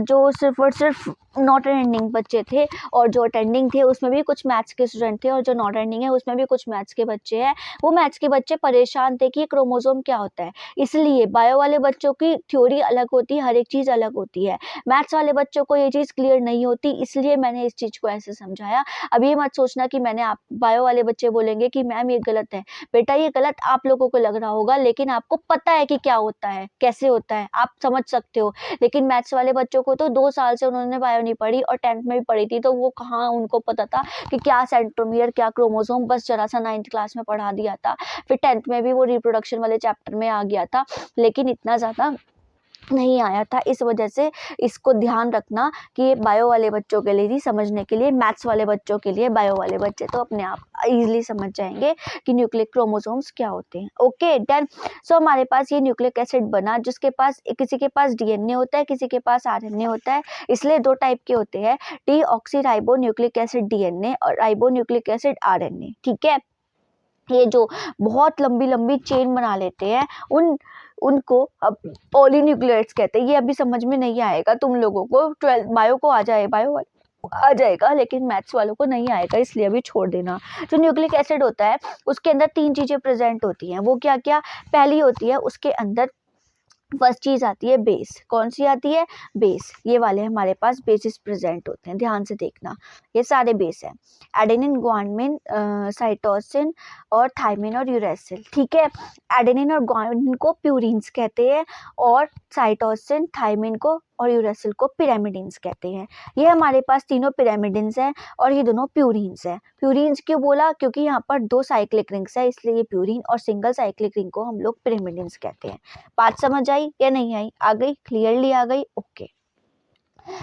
जो सिर्फ और सिर्फ नॉट अटेंडिंग बच्चे थे, और जो अटेंडिंग थे उसमें भी कुछ मैथ्स के स्टूडेंट थे, और जो नॉट अटेंडिंग है उसमें भी कुछ मैथ्स के बच्चे हैं। वो मैथ्स के बच्चे परेशान थे कि ये क्रोमोसोम क्या होता है। इसलिए बायो वाले बच्चों की थ्योरी अलग होती है, हर एक चीज़ अलग होती है। मैथ्स वाले बच्चों को ये चीज़ क्लियर नहीं होती, इसलिए मैंने इस चीज़ को ऐसे समझाया। अब ये मत सोचना कि मैंने आप बायो वाले बच्चे बोलेंगे कि मैम ये गलत है। बेटा, ये गलत आप लोगों को लग रहा होगा, लेकिन आपको पता है कि क्या होता है, कैसे होता है, आप समझ सकते हो। लेकिन मैथ्स वाले बच्चों को तो 2 साल से उन्होंने बायो नहीं पढ़ी, और 10th में भी पढ़ी थी, तो वो कहाँ उनको पता था कि क्या सेंट्रोमियर, क्या क्रोमोसोम, बस जरा सा 9th क्लास में पढ़ा दिया था। फिर 10th में भी वो रिप्रोडक्शन वाले चैप्टर में आ गया था, लेकिन इतना ज़्यादा नहीं आया था। इस वजह से इसको ध्यान रखना कि ये बायो वाले बच्चों के लिए ही समझने के लिए, मैथ्स वाले बच्चों के लिए, बायो वाले बच्चे तो अपने आप इजीली समझ जाएंगे कि न्यूक्लिक क्रोमोसोम्स क्या होते हैं। Okay done. सो हमारे पास ये न्यूक्लिक एसिड बना, जिसके पास किसी के पास डीएनए होता है, किसी के पास आरएनए होता है। इसलिए दो टाइप के होते हैं, डीऑक्सीराइबो न्यूक्लिक एसिड डीएनए और राइबो न्यूक्लिक एसिड आरएनए। ठीक है, ये जो बहुत लंबी लंबी चेन बना लेते हैं, उनको अब पॉलीन्यूक्लियोटाइड्स कहते हैं। ये अभी समझ में नहीं आएगा तुम लोगों को, 12 बायो को आ जाए, बायो आ जाएगा, लेकिन मैथ्स वालों को नहीं आएगा, इसलिए अभी छोड़ देना। जो न्यूक्लिक एसिड होता है, उसके अंदर 3 चीज़ें प्रेजेंट होती हैं। वो क्या क्या? पहली होती है, उसके अंदर फर्स्ट चीज़ आती है बेस। कौन सी आती है? बेस। ये वाले हमारे पास बेसिस प्रेजेंट होते हैं, ध्यान से देखना, ये सारे बेस हैं। एडेनिन, ग्वानिन, साइटोसिन और थाइमिन और यूरेसिल। ठीक है, एडेनिन और ग्वानिन को प्यूरिन्स कहते हैं, और साइटोसिन, थाइमिन को और यूरेसिल को पिरामिडिन्स कहते हैं। ये हमारे पास तीनों पिरामिडिन्स हैं, और ये दोनों प्यूरिन्स हैं। प्यूरिन्स क्यों बोला? क्योंकि यहाँ पर 2 साइक्लिक रिंग्स है, इसलिए ये प्यूरिन, और सिंगल साइक्लिक रिंग को हम लोग पिरामिडिन्स कहते हैं। बात समझ आई या नहीं आई? आ गई? क्लियरली आ गई? ओके।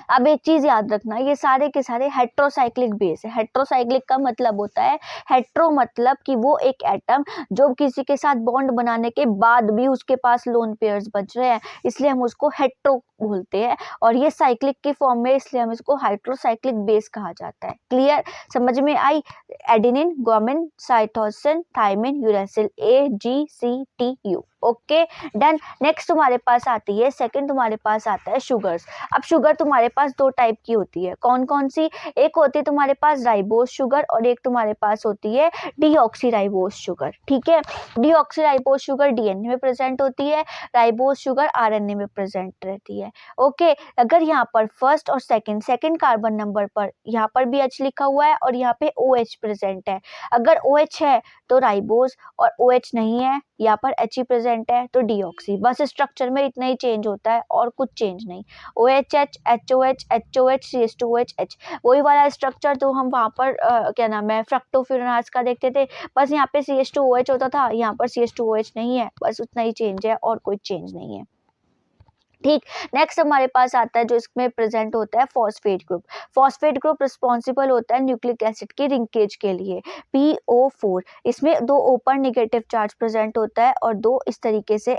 अब एक चीज याद रखना, ये सारे के सारे हेट्रोसाइक्लिक बेस है। हेट्रोसाइक्लिक का मतलब होता है, हेट्रो मतलब कि वो एक एटम जो किसी के साथ बॉन्ड बनाने के बाद भी उसके पास लोन पेयर्स बच रहे हैं, इसलिए हम उसको हेट्रो बोलते हैं। और ये साइक्लिक की फॉर्म में, इसलिए हम इसको हाइड्रोसाइक्लिक बेस कहा जाता है। क्लियर? समझ में आई? Adenine, guanine, cytosine, thymine, uracil, AGCTU। Okay done. Next तुम्हारे पास आती है, सेकंड तुम्हारे पास आता है शुगर्स। अब शुगर तुम्हारे पास 2 टाइप की होती है। कौन कौन सी? एक होती है तुम्हारे पास राइबोस शुगर, और एक तुम्हारे पास होती है डीऑक्सीराइबोस शुगर। ठीक है, डीऑक्सीराइबोस शुगर डीएनए में प्रेजेंट होती है, राइबोस शुगर आरएनए में प्रेजेंट रहती है। ओके, अगर यहाँ पर फर्स्ट और सेकंड कार्बन नंबर पर यहाँ पर भी H लिखा हुआ है, और यहाँ पे OH प्रेजेंट है। अगर OH है तो राइबोस, और OH नहीं है, यहाँ पर H ही प्रेजेंट है, तो डीऑक्सी। बस स्ट्रक्चर में इतना ही चेंज होता है, और कुछ चेंज नहीं। OHH, HOH, HOH, CH2OH, H, वही वाला स्ट्रक्चर जो हम वहाँ पर क्या नाम है, फ्रक्टोफ्यूरानास का देखते थे। बस यहाँ पे CH2OH होता था, यहाँ पर CH2OH नहीं है, बस उतना ही चेंज है, और कोई चेंज नहीं है। ठीक। नेक्स्ट हमारे पास आता है जो इसमें प्रेजेंट होता है phosphate group. Phosphate group responsible होता है न्यूक्लिक एसिड की लिंकेज के लिए, PO4। इसमें 2 ओपन नेगेटिव चार्ज प्रेजेंट होता है और 2 इस तरीके से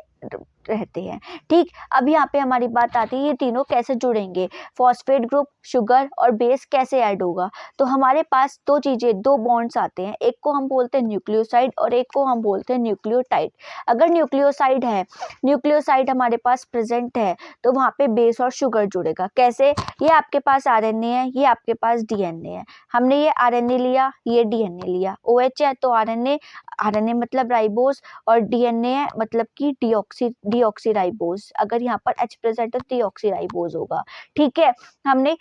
रहते हैं। ठीक। अब यहाँ पे हमारी बात आती है ये तीनों कैसे जुड़ेंगे, फॉस्फेट ग्रुप, शुगर और बेस कैसे ऐड होगा। तो हमारे पास 2 चीजें, 2 बॉन्ड्स आते हैं, एक को हम बोलते हैं न्यूक्लियोसाइड और एक को हम बोलते हैं न्यूक्लियोटाइड। अगर न्यूक्लियोसाइड है, न्यूक्लियोसाइड हमारे पास प्रेजेंट है, तो वहाँ पे बेस और शुगर जुड़ेगा। कैसे, ये आपके पास RNA है, ये आपके पास DNA है। हमने ये RNA लिया, ये DNA लिया, OH है तो RNA मतलब राइबोस, और DNA है मतलब कि डीऑक्सीराइबोस। अगर यहाँ पर H प्रेजेंट है तो डीऑक्सीराइबोस होगा। ठीक है। हमने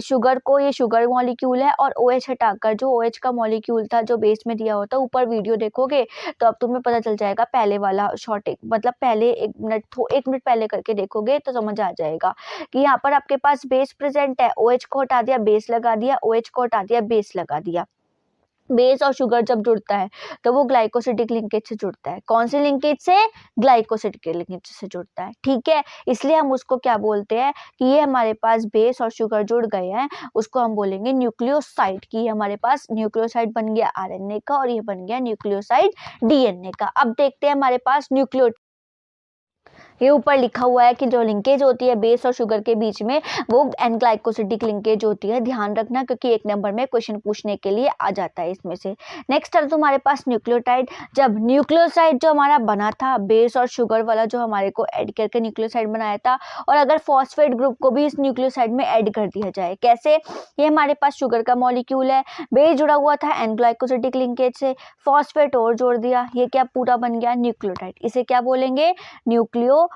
शुगर को, ये शुगर मॉलिक्यूल है, और OH हटाकर जो OH का मॉलिक्यूल था जो बेस में दिया होता, ऊपर वीडियो देखोगे तो अब तुम्हें पता चल जाएगा। पहले वाला शॉर्ट मतलब पहले 1 मिनट पहले करके देखोगे तो समझ आ जाएगा कि यहाँ पर आपके पास बेस प्रेजेंट है, OH को हटा दिया, बेस लगा दिया, OH को हटा दिया, बेस लगा दिया। बेस और शुगर जब जुड़ता है तो वो ग्लाइकोसिडिक लिंकेज से जुड़ता है। कौन सी लिंकेज से, ग्लाइकोसिडिक लिंकेज से जुड़ता है। ठीक है। इसलिए हम उसको क्या बोलते हैं कि ये हमारे पास बेस और शुगर जुड़ गए हैं, उसको हम बोलेंगे न्यूक्लियोसाइड की। हमारे पास न्यूक्लियोसाइड बन गया RNA का और ये बन गया न्यूक्लियोसाइड DNA का। अब देखते हैं हमारे पास न्यूक्लियो, ये ऊपर लिखा हुआ है कि जो लिंकेज होती है बेस और शुगर के बीच में वो एन ग्लाइकोसिडिक लिंकेज होती है। ध्यान रखना क्योंकि 1 नंबर में क्वेश्चन पूछने के लिए आ जाता है इसमें से। नेक्स्ट है तुम्हारे पास न्यूक्लियोटाइड। जब न्यूक्लियोसाइड जो हमारा बना था, बेस और शुगर वाला जो हमारे को ऐड करके न्यूक्लियोसाइड बनाया था, और अगर फॉस्फेट ग्रुप को भी इस न्यूक्लियोसाइड में ऐड कर दिया जाए, कैसे, ये हमारे पास शुगर का मॉलिक्यूल है, बेस जुड़ा हुआ था एन ग्लाइकोसिडिक लिंकेज से, फॉस्फेट और जोड़ दिया, ये क्या पूरा बन गया न्यूक्लियोटाइड। इसे क्या बोलेंगे, न्यूक्लियोटाइड।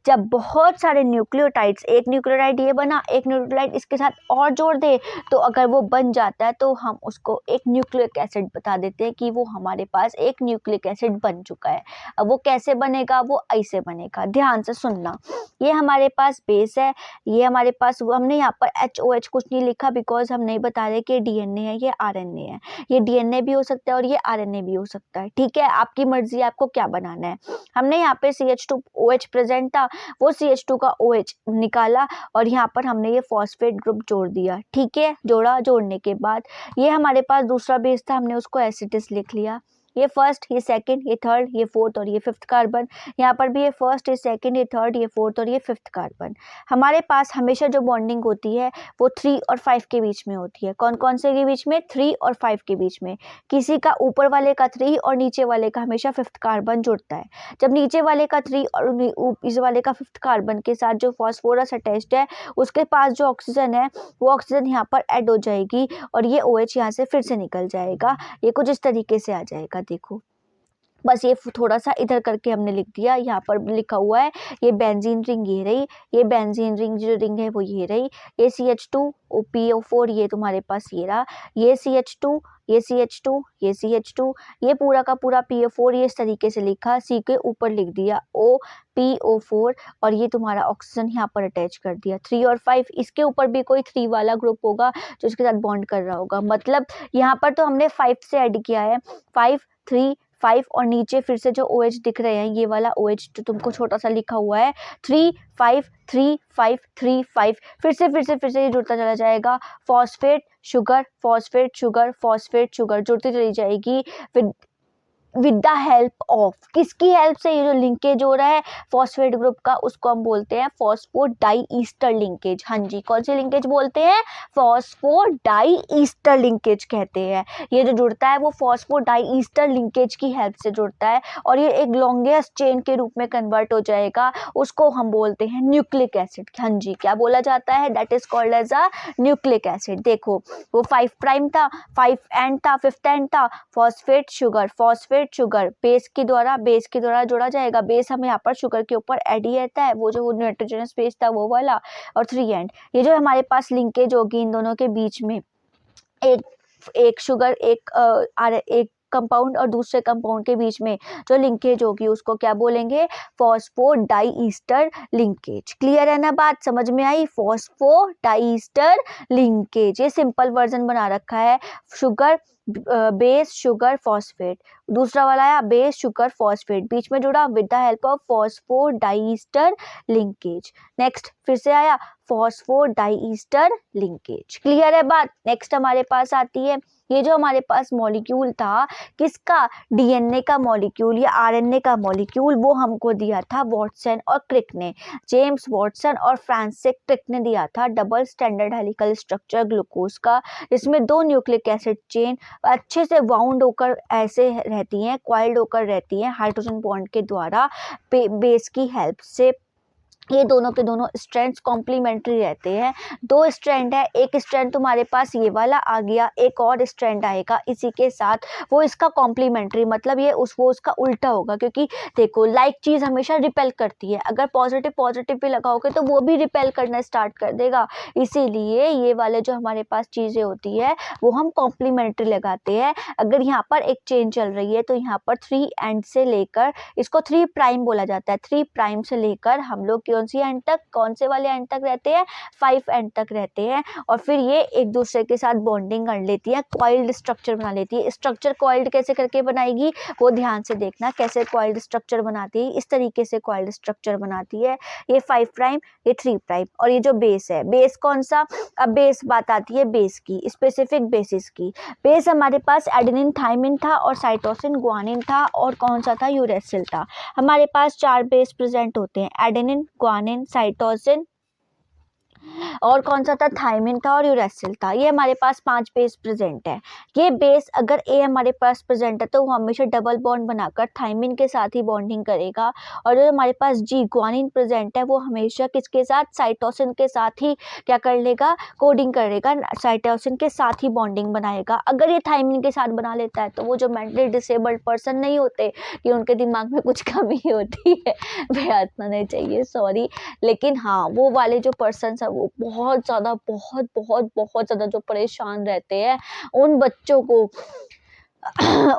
जब बहुत सारे न्यूक्लियोटाइड्स, एक न्यूक्लियोटाइड ये बना, एक न्यूक्लियोटाइड इसके साथ और जोड़ दे, तो अगर वो बन जाता है तो हम उसको एक न्यूक्लिक एसिड बता देते हैं कि वो हमारे पास एक न्यूक्लिक एसिड बन चुका है। अब वो कैसे बनेगा, वो ऐसे बनेगा। ध्यान से सुनना, ये हमारे पास बेस है, ये हमारे पास, हमने यहाँ पर HOH कुछ नहीं लिखा बिकॉज हम नहीं बता रहे कि DNA है, ये RNA है। ये DNA भी हो सकता है और ये RNA भी हो सकता है। ठीक है, आपकी मर्जी, आपको क्या बनाना है। हमने यहाँ पे CH2OH प्रेजेंट था, वो CH2 का OH निकाला और यहाँ पर हमने ये फॉस्फेट ग्रुप जोड़ दिया। ठीक है, जोड़ने के बाद ये हमारे पास दूसरा बेस था, हमने उसको एसिटिस लिख लिया। ये फर्स्ट, ये सेकंड, ये थर्ड, ये फोर्थ और ये फिफ्थ कार्बन। यहाँ पर भी ये फर्स्ट, ये सेकंड, ये थर्ड, ये फोर्थ और ये फिफ्थ कार्बन। हमारे पास हमेशा जो बॉन्डिंग होती है वो 3 और 5 के बीच में होती है। कौन कौन से के बीच में, 3 और 5 के बीच में। किसी का ऊपर वाले का 3 और नीचे वाले का हमेशा फिफ्थ कार्बन जुड़ता है। जब नीचे वाले का 3 और इस वाले का फिफ्थ कार्बन के साथ जो फॉस्फोरस अटैच्ड है, उसके पास जो ऑक्सीजन है वो ऑक्सीजन यहाँ पर ऐड हो जाएगी और ये OH यहाँ से फिर से निकल जाएगा। ये कुछ इस तरीके से आ जाएगा। देखो, बस ये थोड़ा सा इधर करके हमने लिख दिया। यहाँ पर लिखा हुआ है ये बेंजीन रिंग ये रही, ये बेंजीन रिंग जो रिंग है वो ये रही, ये CH2PO4 ये तुम्हारे पास ये रहा, ये CH2, ये CH2, ये CH2, ये पूरा का पूरा PO4 ये इस तरीके से लिखा, C के ऊपर लिख दिया OPO4 और ये तुम्हारा ऑक्सीजन यहाँ पर अटैच कर दिया। 3 और 5, इसके ऊपर भी कोई 3 वाला ग्रुप होगा जो इसके साथ बॉन्ड कर रहा होगा। मतलब यहाँ पर तो हमने 5 से ऐड किया है, 5, 3, 5 और नीचे फिर से जो OH दिख रहे हैं ये वाला OH जो तुमको छोटा सा लिखा हुआ है 3, 5, 3, 5, 3, 5, फिर से ये जुड़ता चला जाएगा। Phosphate sugar, phosphate sugar, phosphate sugar जुड़ती चली जाएगी विद द हेल्प ऑफ, किसकी हेल्प से, ये जो लिंकेज हो रहा है फॉस्फेट ग्रुप का उसको हम बोलते हैं फॉस्फोडाइईस्टर लिंकेज। हाँ जी, कौन सी लिंकेज बोलते हैं, फॉस्फोडाइईस्टर लिंकेज कहते हैं। ये जो जुड़ता है वो फॉस्फोडाइईस्टर लिंकेज की हेल्प से जुड़ता है और ये एक लॉन्गेस्ट चेन के रूप में कन्वर्ट हो जाएगा, उसको हम बोलते हैं न्यूक्लिक एसिड। हाँ जी, क्या बोला जाता है, that is called as a nucleic acid. देखो, वो 5 प्राइम था, 5 एंड था, 5th एंड था, फॉस्फेट शुगर बेस के द्वारा जोड़ा जाएगा। बेस हमें यहाँ पर शुगर के ऊपर ऐड ही रहता है, वो जो नाइट्रोजनस बेस था वो वाला, और 3 एंड। ये जो हमारे पास लिंकेज होगी इन दोनों के बीच में, एक शुगर, एक कंपाउंड और दूसरे कंपाउंड के बीच में जो लिंकेज होगी उसको क्या बोलेंगे, फॉस्फोडाइईस्टर लिंकेज। क्लियर है ना, बात समझ में आई, फॉस्फोडाइईस्टर लिंकेज। ये सिंपल वर्जन बना रखा है, शुगर, बेस शुगर फॉस्फेट, दूसरा वाला आया बेस शुगर फॉस्फेट, बीच में जुड़ा with the help of phosphodiester linkage. Next फिर से आया फॉस्फोडाइस्टर लिंकेज। क्लियर है बात। नेक्स्ट हमारे पास आती है ये जो हमारे पास मॉलिक्यूल था किसका, डीएनए का मॉलिक्यूल या आरएनए का मॉलिक्यूल, वो हमको दिया था वॉटसन और क्रिक ने, जेम्स वॉटसन और फ्रांसिस क्रिक ने दिया था double standard helical structure glucose का। इसमें 2 न्यूक्लिक एसिड चेन अच्छे से वाउंड होकर ऐसे रहती हैं, कॉइल्ड होकर रहती हैं हाइड्रोजन बॉन्ड के द्वारा बेस की हेल्प से। ये दोनों के दोनों स्ट्रैंड्स कॉम्प्लीमेंट्री रहते हैं। 2 स्ट्रैंड है, एक स्ट्रैंड तुम्हारे पास ये वाला आ गया, एक और स्ट्रैंड आएगा इसी के साथ, वो इसका कॉम्प्लीमेंट्री, मतलब ये वो उसका उल्टा होगा, क्योंकि देखो लाइक चीज़ हमेशा रिपेल करती है, अगर पॉजिटिव पॉजिटिव भी लगाओगे तो वो भी रिपेल करना स्टार्ट कर देगा। इसीलिए ये वाले जो हमारे पास चीज़ें होती है वो हम कॉम्प्लीमेंट्री लगाते हैं। अगर यहाँ पर एक चेन चल रही है तो यहाँ पर 3 एंड से लेकर, इसको 3 प्राइम बोला जाता है, 3 प्राइम से लेकर हम लोग कौन सी एंड तक, कौन से वाले एंड तक रहते हैं, 5 एंड तक रहते हैं। और फिर ये एक दूसरे के साथ बॉन्डिंग कर लेती है, कॉइल्ड स्ट्रक्चर बना लेती है। स्ट्रक्चर कॉइल्ड कैसे करके बनाएगी वो ध्यान से देखना, कैसे कॉइल्ड स्ट्रक्चर बनाती है, इस तरीके से कॉइल्ड स्ट्रक्चर बनाती है। ये 5 प्राइम, ये 3 प्राइम, और ये जो बेस है, बेस कौन सा, अब बेस बात आती है बेस की, स्पेसिफिक बेसिस की। बेस हमारे पास एडेनिन थाइमिन था और साइटोसिन ग्वानिन था, और कौन सा था, यूरेसिल था। हमारे पास 4 बेस प्रेजेंट होते हैं, एडेनिन, ग्वानिन, साइटोसिन और कौन सा था, थाइमिन था और यूरेसिल था। ये हमारे पास 5 बेस प्रेजेंट है। ये बेस अगर ए हमारे पास प्रेजेंट है तो वो हमेशा डबल बॉन्ड बनाकर थाइमिन के साथ ही बॉन्डिंग करेगा, और जो हमारे पास जी ग्वानिन प्रेजेंट है वो हमेशा किसके साथ, साइटोसिन के साथ ही क्या कर लेगा, कोडिंग करेगा, साइटोसिन के साथ ही बॉन्डिंग बनाएगा। अगर ये थाइमिन के साथ बना लेता है तो वो जो मेंटली डिसेबल्ड पर्सन नहीं होते कि उनके दिमाग में कुछ कमी होती है, वे आत्मा नहीं चाहिए, सॉरी, लेकिन हाँ वो वाले जो पर्सन वो बहुत ज़्यादा बहुत ज़्यादा जो परेशान रहते हैं, उन बच्चों को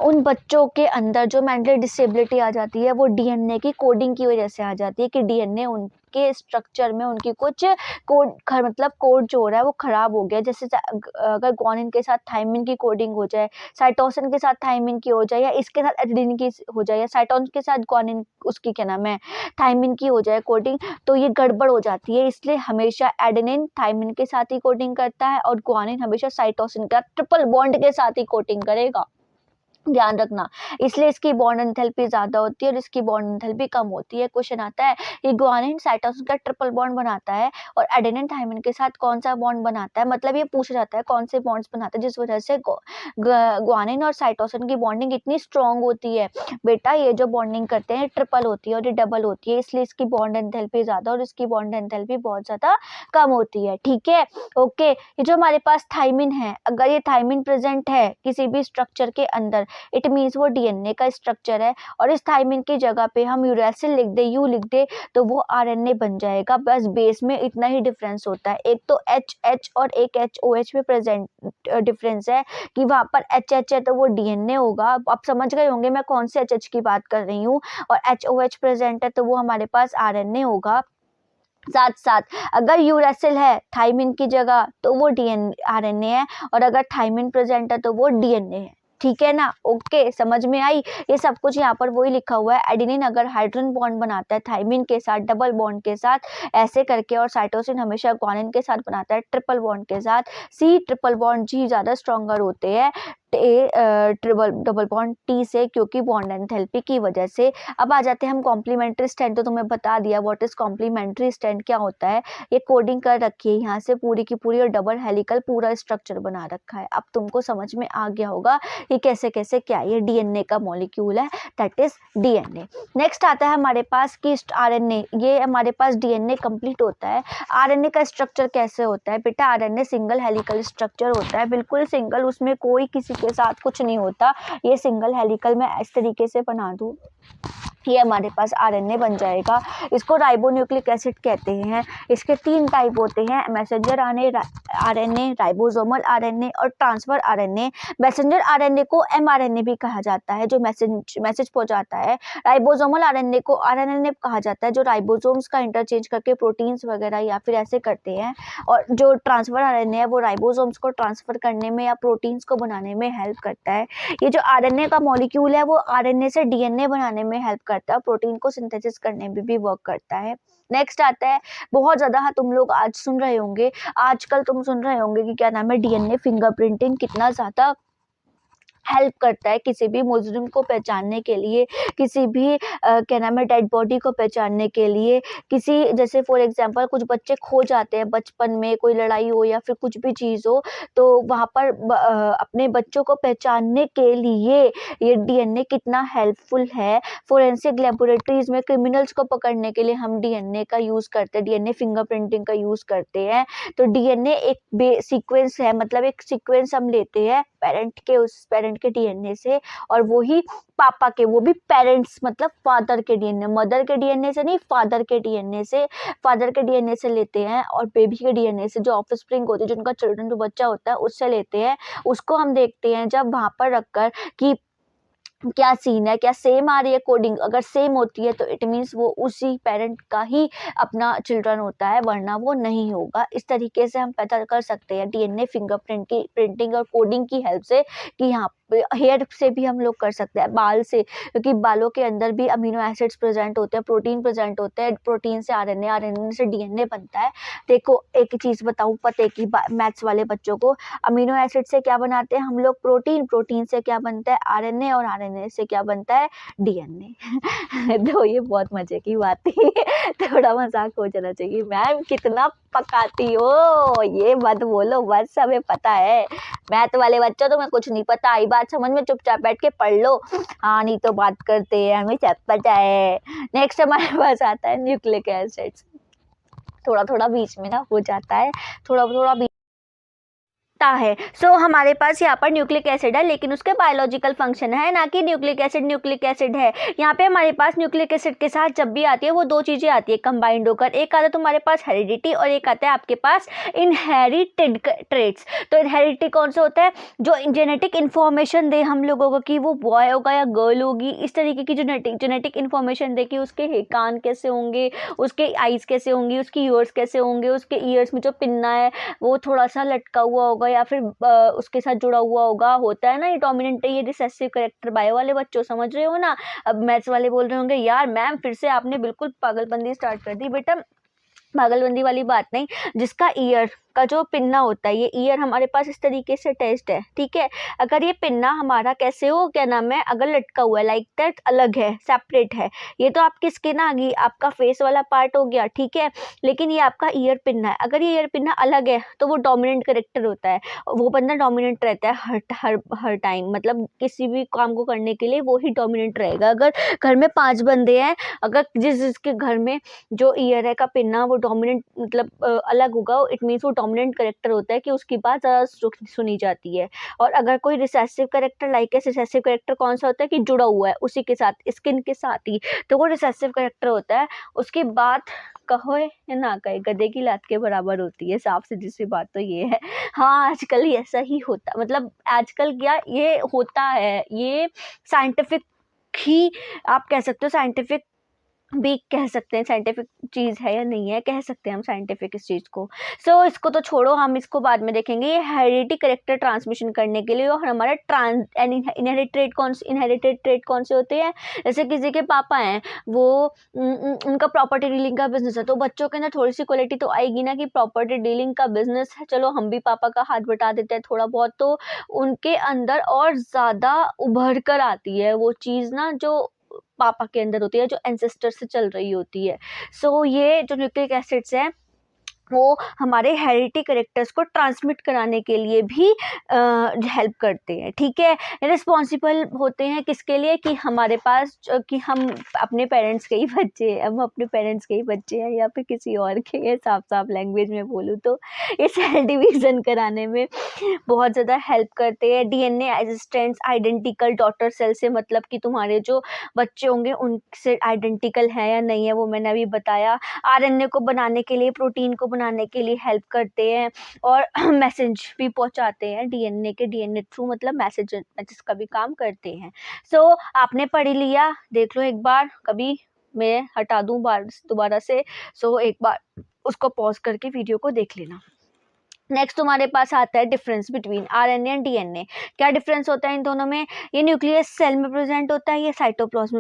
उन बच्चों के अंदर जो मेंटल डिसेबिलिटी आ जाती है वो डीएनए की कोडिंग की वजह से आ जाती है, कि डीएनए उनके स्ट्रक्चर में उनकी कुछ कोड मतलब कोड जो हो रहा है वो खराब हो गया। जैसे अगर ग्वानिन के साथ थाइमिन की कोडिंग हो जाए, साइटोसिन के साथ थाइमिन की हो जाए, या इसके साथ एडेनिन की हो जाए, या साइटोसिन के साथ ग्वानिन उसकी क्या नाम है थाइमिन की हो जाए कोडिंग, तो ये गड़बड़ हो जाती है। इसलिए हमेशा एडेनिन थाइमिन के साथ ही कोडिंग करता है और ग्वानिन हमेशा साइटोसिन का ट्रिपल बॉन्ड के साथ ही कोडिंग करेगा, ध्यान रखना। इसलिए इसकी बॉन्ड एंथैल्पी ज़्यादा होती है और इसकी बॉन्ड एंथैल्पी कम होती है। क्वेश्चन आता है ये ग्वानिन साइटोसिन का ट्रिपल बॉन्ड बनाता है और एडेनिन थाइमिन के साथ कौन सा बॉन्ड बनाता है, मतलब ये पूछा जाता है कौन से बॉन्ड्स बनाता है जिस वजह से ग्वानिन और साइटोसिन की बॉन्डिंग इतनी स्ट्रॉन्ग होती है। बेटा ये जो बॉन्डिंग करते हैं ट्रिपल होती है और ये डबल होती है, इसलिए इसकी बॉन्ड एंथैल्पी ज़्यादा और इसकी बॉन्ड एंथैल्पी बहुत ज़्यादा कम होती है। ठीक है, ओके। ये जो हमारे पास थाइमिन है, अगर ये थाइमिन प्रेजेंट है किसी भी स्ट्रक्चर के अंदर, इट मीन्स वो डीएनए का स्ट्रक्चर है, और इस थाइमिन की जगह पे हम यूरेसिल लिख दे, यू लिख दे, तो वो आरएनए बन जाएगा। बस बेस में इतना ही डिफरेंस होता है, एक तो एच और एक एचओएच में प्रेजेंट डिफरेंस है कि वहाँ पर एच है तो वो डीएनए होगा। आप समझ गए होंगे मैं कौन से एच की बात कर रही हूँ, और एचओएच प्रेजेंट है तो वो हमारे पास आरएनए होगा। साथ साथ अगर यूरेसिल है थाइमिन की जगह तो वो आरएनए है, और अगर थाइमिन प्रेजेंट है तो वो डीएनए है। ठीक है ना, ओके, समझ में आई। ये सब कुछ यहाँ पर वही लिखा हुआ है। एडेनिन अगर हाइड्रोजन बॉन्ड बनाता है थाइमिन के साथ डबल बॉन्ड के साथ ऐसे करके, और साइटोसिन हमेशा ग्वानिन के साथ बनाता है ट्रिपल बॉन्ड के साथ। सी ट्रिपल बॉन्ड जी ज़्यादा स्ट्रॉन्गर होते हैं डबल बॉन्ड टी से, क्योंकि बॉन्ड एंथैल्पी की वजह से। अब आ जाते हैं हम कॉम्प्लीमेंट्री स्ट्रैंड, तो तुम्हें बता दिया व्हाट इज कॉम्प्लीमेंट्री स्ट्रैंड क्या होता है। ये कोडिंग कर रखी है यहाँ से पूरी की पूरी, और डबल हेलिकल पूरा स्ट्रक्चर बना रखा है। अब तुमको समझ में आ गया होगा ये कैसे कैसे क्या, ये डीएनए का मॉलिक्यूल है, दैट इज डीएनए। नेक्स्ट आता है हमारे पास कि आरएनए, ये हमारे पास डीएनए कंप्लीट होता है। आरएनए का स्ट्रक्चर कैसे होता है बेटा, आरएनए सिंगल हेलिकल स्ट्रक्चर होता है, बिल्कुल सिंगल, उसमें कोई किसी के साथ कुछ नहीं होता। ये सिंगल हेलिकल मैं इस तरीके से बना दूं, ये हमारे पास आरएनए बन जाएगा। इसको राइबोन्यूक्लिक एसिड कहते हैं। इसके 3 टाइप होते हैं, मैसेंजर आरएनए, राइबोसोमल आरएनए और ट्रांसफर आरएनए। मैसेंजर आरएनए को एमआरएनए भी कहा जाता है, जो मैसेज पहुंचाता है। राइबोसोमल आरएनए को आरएनए कहा जाता है, जो राइबोसोम्स का इंटरचेंज करके प्रोटीन्स वगैरह या फिर ऐसे करते हैं। और जो ट्रांसफर आरएनए है वो राइबोसोम्स को ट्रांसफर करने में या प्रोटीन्स को बनाने में हेल्प करता है। ये जो आरएनए का मॉलिक्यूल है वो आरएनए से डीएनए बनाने में हेल्प करता है, प्रोटीन को सिंथेसिस करने में भी वर्क करता है। नेक्स्ट आता है, बहुत ज़्यादा तुम लोग आज सुन रहे होंगे, आजकल तुम सुन रहे होंगे कि क्या नाम है, डीएनए फिंगरप्रिंटिंग कितना ज़्यादा हेल्प करता है किसी भी मुजरिम को पहचानने के लिए, किसी भी क्या नाम है, डेड बॉडी को पहचानने के लिए। किसी जैसे फॉर एग्जांपल कुछ बच्चे खो जाते हैं बचपन में, कोई लड़ाई हो या फिर कुछ भी चीज़ हो, तो वहाँ पर अपने बच्चों को पहचानने के लिए ये डीएनए कितना हेल्पफुल है। फोरेंसिक लेबोरेटरीज में क्रिमिनल्स को पकड़ने के लिए हम डीएनए का यूज़ करते हैं, डीएनए फिंगरप्रिंटिंग का यूज़ करते हैं। तो डीएनए एक सीक्वेंस है, मतलब एक सीक्वेंस हम लेते हैं पेरेंट के डीएनए से, और वो ही पापा के, वो भी पेरेंट्स मतलब फादर के डीएनए, मदर के डीएनए से नहीं, फादर के डीएनए से, फादर के डीएनए से लेते हैं। और बेबी के डीएनए से, जो ऑफस्प्रिंग होती है, जो उनका चिल्ड्रन, जो बच्चा होता है, उससे लेते हैं। उसको हम देखते हैं जब वहाँ पर रखकर कि क्या सीन है, क्या सेम आ रही है कोडिंग। अगर सेम होती है तो इट मीन्स वो उसी पेरेंट का ही अपना चिल्ड्रन होता है, वरना वो नहीं होगा। इस तरीके से हम पता कर सकते हैं डीएनए फिंगरप्रिंट की प्रिंटिंग और कोडिंग की हेल्प से कि यहाँ पे हेयर से भी हम लोग कर सकते हैं, बाल से, क्योंकि बालों के अंदर भी अमीनो एसिड्स प्रेजेंट होते हैं, प्रोटीन प्रेजेंट होते हैं, प्रोटीन से आरएनए, आरएनए से डीएनए बनता है। देखो एक चीज़ बताऊँ पते की, मैथ्स वाले बच्चों को, अमीनो एसिड से क्या बनाते हैं हम लोग, प्रोटीन, प्रोटीन से क्या बनता है, आरएनए, और आरएनए से क्या बनता है, डीएनए। तो ये बहुत मजे की बात थी। थोड़ा मजाक हो जाना चाहिए। मैम कितना पकाती हो, ये मत बोलो, बस हमें पता है। मैथ वाले बच्चों तुम्हें कुछ नहीं पता, आई बात समझ में, चुपचाप बैठ के पढ़ लो। हाँ नहीं तो बात करते हैं, हमें सब पता है। नेक्स्ट हमारे पास आता है न्यूक्लिक एसिड्स। थोड़ा थोड़ा बीच में ना हो जाता है, थोड़ा थोड़ा है। सो हमारे पास यहाँ पर न्यूक्लिक एसिड है, लेकिन उसके बायोलॉजिकल फंक्शन है, ना कि न्यूक्लिक एसिड है। यहाँ पे हमारे पास न्यूक्लिक एसिड के साथ जब भी आती है वो 2 चीज़ें आती है कंबाइंड होकर। एक आता है तुम्हारे पास हेरिडिटी, और एक आता है आपके पास इनहेरिटेड ट्रेट्स। तो इनहेरिडिटी कौन सा होता है, जो जेनेटिक इन्फॉर्मेशन दे हम लोगों को कि वो बॉय होगा या गर्ल होगी, इस तरीके की जेनेटिक इन्फॉर्मेशन दे कि उसके कान कैसे होंगे, उसके आईज कैसे होंगी, उसकी ईयर्स कैसे होंगे, उसके ईयर्स में जो पिन्ना है वो थोड़ा सा लटका हुआ होगा या फिर उसके साथ जुड़ा हुआ होगा। होता है ना ये डोमिनेंट है, ये रिसेसिव कैरेक्टर। बायो वाले बच्चों समझ रहे हो ना। अब मैथ्स वाले बोल रहे होंगे यार मैम फिर से आपने बिल्कुल पागलबंदी स्टार्ट कर दी। बेटा पागलबंदी वाली बात नहीं, जिसका ईयर का जो पिन्ना होता है, ये ईयर हमारे पास इस तरीके से टेस्ट है, ठीक है। अगर ये पिन्ना हमारा कैसे हो, क्या नाम है, अगर लटका हुआ है लाइक दैट, अलग है, सेपरेट है, ये तो आपकी स्किन आ गई, आपका फेस वाला पार्ट हो गया, ठीक है। लेकिन ये आपका ईयर पिन्ना है, अगर ये ईयर पिन्ना अलग है तो वो डोमिनेंट कैरेक्टर होता है, वो बंदा डोमिनेंट रहता है हर हर हर टाइम, मतलब किसी भी काम को करने के लिए वो ही डोमिनेंट रहेगा। अगर घर में 5 बंदे हैं, अगर जिसके घर में जो ईयर है का पिन्ना वो डोमिनेंट मतलब अलग होगा, इट मीन्स वो डोमिनेंट कैरेक्टर होता है कि उसकी बात ज़्यादा सुनी जाती है। और अगर कोई recessive character, like recessive character कौन सा होता है कि जुड़ा हुआ है उसी के साथ, स्किन के साथ ही, तो वो रिसेसिव कैरेक्टर होता है। उसकी बात कहो या ना कहे, गधे की लात के बराबर होती है, साफ सीधी सी बात तो ये है। हाँ आजकल ये ऐसा ही होता, मतलब आजकल क्या ये होता है, ये साइंटिफिक ही आप कह सकते हो, साइंटिफिक भी कह सकते हैं, साइंटिफिक चीज़ है या नहीं है, कह सकते हैं हम साइंटिफिक इस चीज़ को। सो इसको तो छोड़ो, हम इसको बाद में देखेंगे। ये हेरिडिटी करेक्टर ट्रांसमिशन करने के लिए, और हमारा इनहेरिटेड ट्रेट कौन से होते हैं, जैसे किसी के पापा हैं, वो उनका प्रॉपर्टी डीलिंग का बिजनेस है, तो बच्चों के अंदर थोड़ी सी क्वालिटी तो आएगी ना कि प्रॉपर्टी डीलिंग का बिजनेस है, चलो हम भी पापा का हाथ बटा देते हैं थोड़ा बहुत, तो उनके अंदर और ज़्यादा उभर कर आती है वो चीज़ ना, जो पापा के अंदर होती है, जो एंसेस्टर से चल रही होती है। सो ये जो न्यूक्लिक एसिड्स हैं वो हमारे हेरिडिटी कैरेक्टर्स को ट्रांसमिट कराने के लिए भी हेल्प करते हैं, ठीक है। रिस्पॉन्सिबल होते हैं किसके लिए, कि हमारे पास कि हम अपने पेरेंट्स के ही बच्चे हैं, हम अपने पेरेंट्स के ही बच्चे हैं या फिर किसी और के हैं, साफ साफ लैंग्वेज में बोलूँ तो ये सेल डिवीज़न कराने में बहुत ज़्यादा हेल्प करते हैं। डीएनए एसिस्टेंट्स आइडेंटिकल डॉटर सेल से, मतलब कि तुम्हारे जो बच्चे होंगे उनसे आइडेंटिकल है या नहीं है, वो मैंने अभी बताया। आरएनए को बनाने के लिए, प्रोटीन को बनाने के लिए हेल्प करते हैं और मैसेज भी पहुंचाते हैं डीएनए के, डीएनए थ्रू मतलब मैसेज का भी काम करते हैं। सो आपने पढ़ लिया, देख लो एक बार, कभी मैं हटा दूं दोबारा से, सो एक बार उसको पॉज करके वीडियो को देख लेना। नेक्स्ट तुम्हारे पास आता है difference between RNA and DNA. क्या डिफरेंस होता है इन दोनों में? ये न्यूक्लियस सेल में प्रेजेंट होता है, ये साइटोप्लाज्म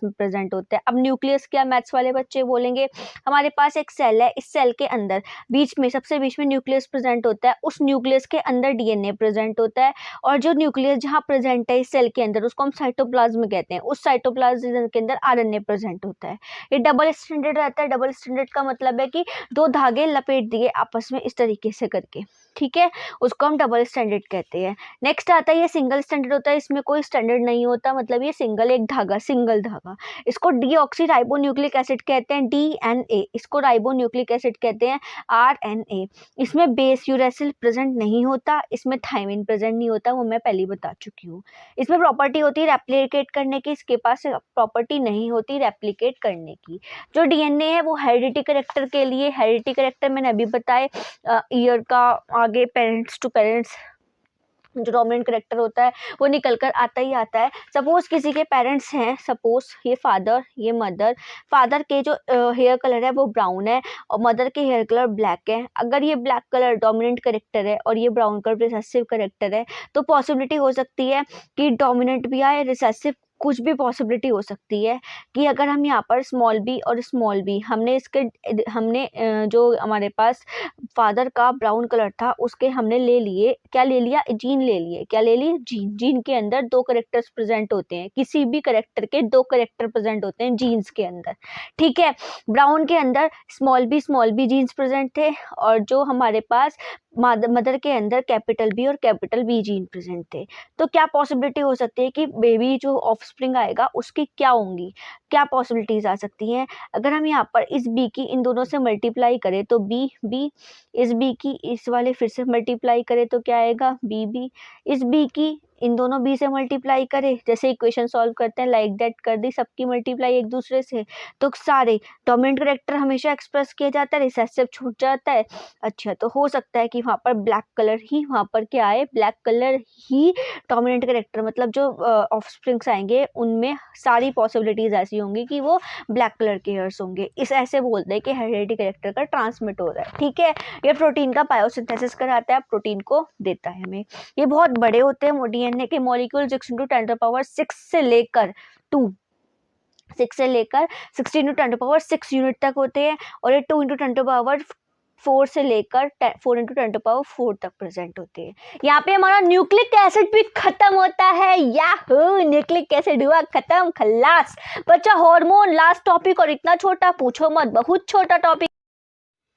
में प्रेजेंट होता है। अब न्यूक्लियस क्या, मैथ्स वाले बच्चे बोलेंगे, हमारे पास एक सेल है, इस सेल के अंदर बीच में, सबसे बीच में न्यूक्लियस प्रेजेंट होता है, उस न्यूक्लियस के अंदर डीएनए प्रेजेंट होता है, और जो न्यूक्लियस जहाँ प्रेजेंट है इस सेल के अंदर, उसको हम साइटोप्लाज्म कहते हैं, उस साइटोप्लाज्म के अंदर आरएनए प्रेजेंट होता है। ये डबल स्टैंडर्ड रहता है। डबल स्टैंडर्ड का मतलब है कि दो धागे लपेट दिए आपस में इस तरीके से करके, ठीक है, उसको हम डबल स्टैंडर्ड कहते हैं। नेक्स्ट आता है ये सिंगल स्टैंडर्ड होता है, इसमें कोई स्टैंडर्ड नहीं होता, मतलब ये सिंगल एक धागा, सिंगल धागा। इसको डीऑक्सी राइबोन्यूक्लिक एसिड कहते हैं, डीएनए। इसको राइबोन्यूक्लिक एसिड कहते हैं, आरएनए। इसमें बेस यूरेसिल प्रेजेंट नहीं होता, इसमें थायमिन प्रेजेंट नहीं होता, वो मैं पहले बता चुकी हूँ। इसमें प्रॉपर्टी होती है रेप्लिकेट करने की, इसके पास प्रॉपर्टी नहीं होती रेप्लिकेट करने की। जो डीएनए है वो हेरिडिटी कैरेक्टर के लिए, हेरिडिटी कैरेक्टर मैंने अभी बताए, ईयर का आगे पेरेंट्स टू पेरेंट्स जो डोमिनेंट करेक्टर होता है वो निकल कर आता ही आता है। सपोज किसी के पेरेंट्स हैं, सपोज ये फादर, ये मदर, फादर के जो हेयर कलर है वो ब्राउन है और मदर के हेयर कलर ब्लैक है। अगर ये ब्लैक कलर डोमिनेंट करेक्टर है और ये ब्राउन कलर रिसेसिव करेक्टर है, तो पॉसिबिलिटी हो सकती है कि डोमिनेंट भी आए, रिसेसिव कुछ भी पॉसिबिलिटी हो सकती है कि अगर हम यहाँ पर स्मॉल बी और स्मॉल बी, हमने जो हमारे पास फादर का ब्राउन कलर था उसके हमने ले लिए, क्या ले लिया, जीन ले लिए, क्या ले लिए, जीन। जीन के अंदर दो करेक्टर्स प्रेजेंट होते हैं, किसी भी करेक्टर के दो करेक्टर प्रेजेंट होते हैं जीन्स के अंदर, ठीक है। ब्राउन के अंदर स्मॉल बी जीन्स प्रेजेंट थे, और जो हमारे पास मदर के अंदर कैपिटल बी और कैपिटल बी जीन प्रेजेंट थे। तो क्या पॉसिबिलिटी हो सकती है कि बेबी जो ऑफस्प्रिंग आएगा उसकी क्या होंगी, क्या पॉसिबिलिटीज आ सकती हैं? अगर हम यहाँ पर इस बी की इन दोनों से मल्टीप्लाई करें तो बी बी, इस बी की इस वाले फिर से मल्टीप्लाई करें तो क्या आएगा, बी बी, इस बी की इन दोनों बी से मल्टीप्लाई करें, जैसे इक्वेशन सॉल्व करते हैं लाइक दैट कर दी, सबकी मल्टीप्लाई एक दूसरे से, तो सारे डोमिनेंट कैरेक्टर हमेशा एक्सप्रेस किया जाता है, रिसेसिव छूट जाता है। अच्छा, तो हो सकता है कि वहाँ पर ब्लैक कलर ही, वहाँ पर क्या आए, ब्लैक कलर ही डोमिनेंट कैरेक्टर, मतलब जो ऑफस्प्रिंग्स आएंगे उनमें सारी पॉसिबिलिटीज ऐसी होंगी कि वो ब्लैक कलर के हेयर्स होंगे। इस ऐसे बोलते हैं कि हेरिडिटी कैरेक्टर का ट्रांसमिट हो रहा है, ठीक है। ये प्रोटीन का बायोसिंथेसिस कराता है, प्रोटीन को देता है हमें। ये बहुत बड़े होते हैं डीएनए के मॉलिक्यूल, 6 से लेकर 2 6 से लेकर 16 × 10⁶ यूनिट तक होते हैं, और ये 2 × 10⁴ से लेकर 4 × 10⁴ तक प्रेजेंट होते हैं। यहाँ पे हमारा न्यूक्लिक एसिड भी खत्म होता है, याहू, न्यूक्लिक एसिड हुआ खत्म, खल्लास। बच्चा हार्मोन लास्ट टॉपिक, और इतना छोटा पूछो मत, बहुत छोटा टॉपिक।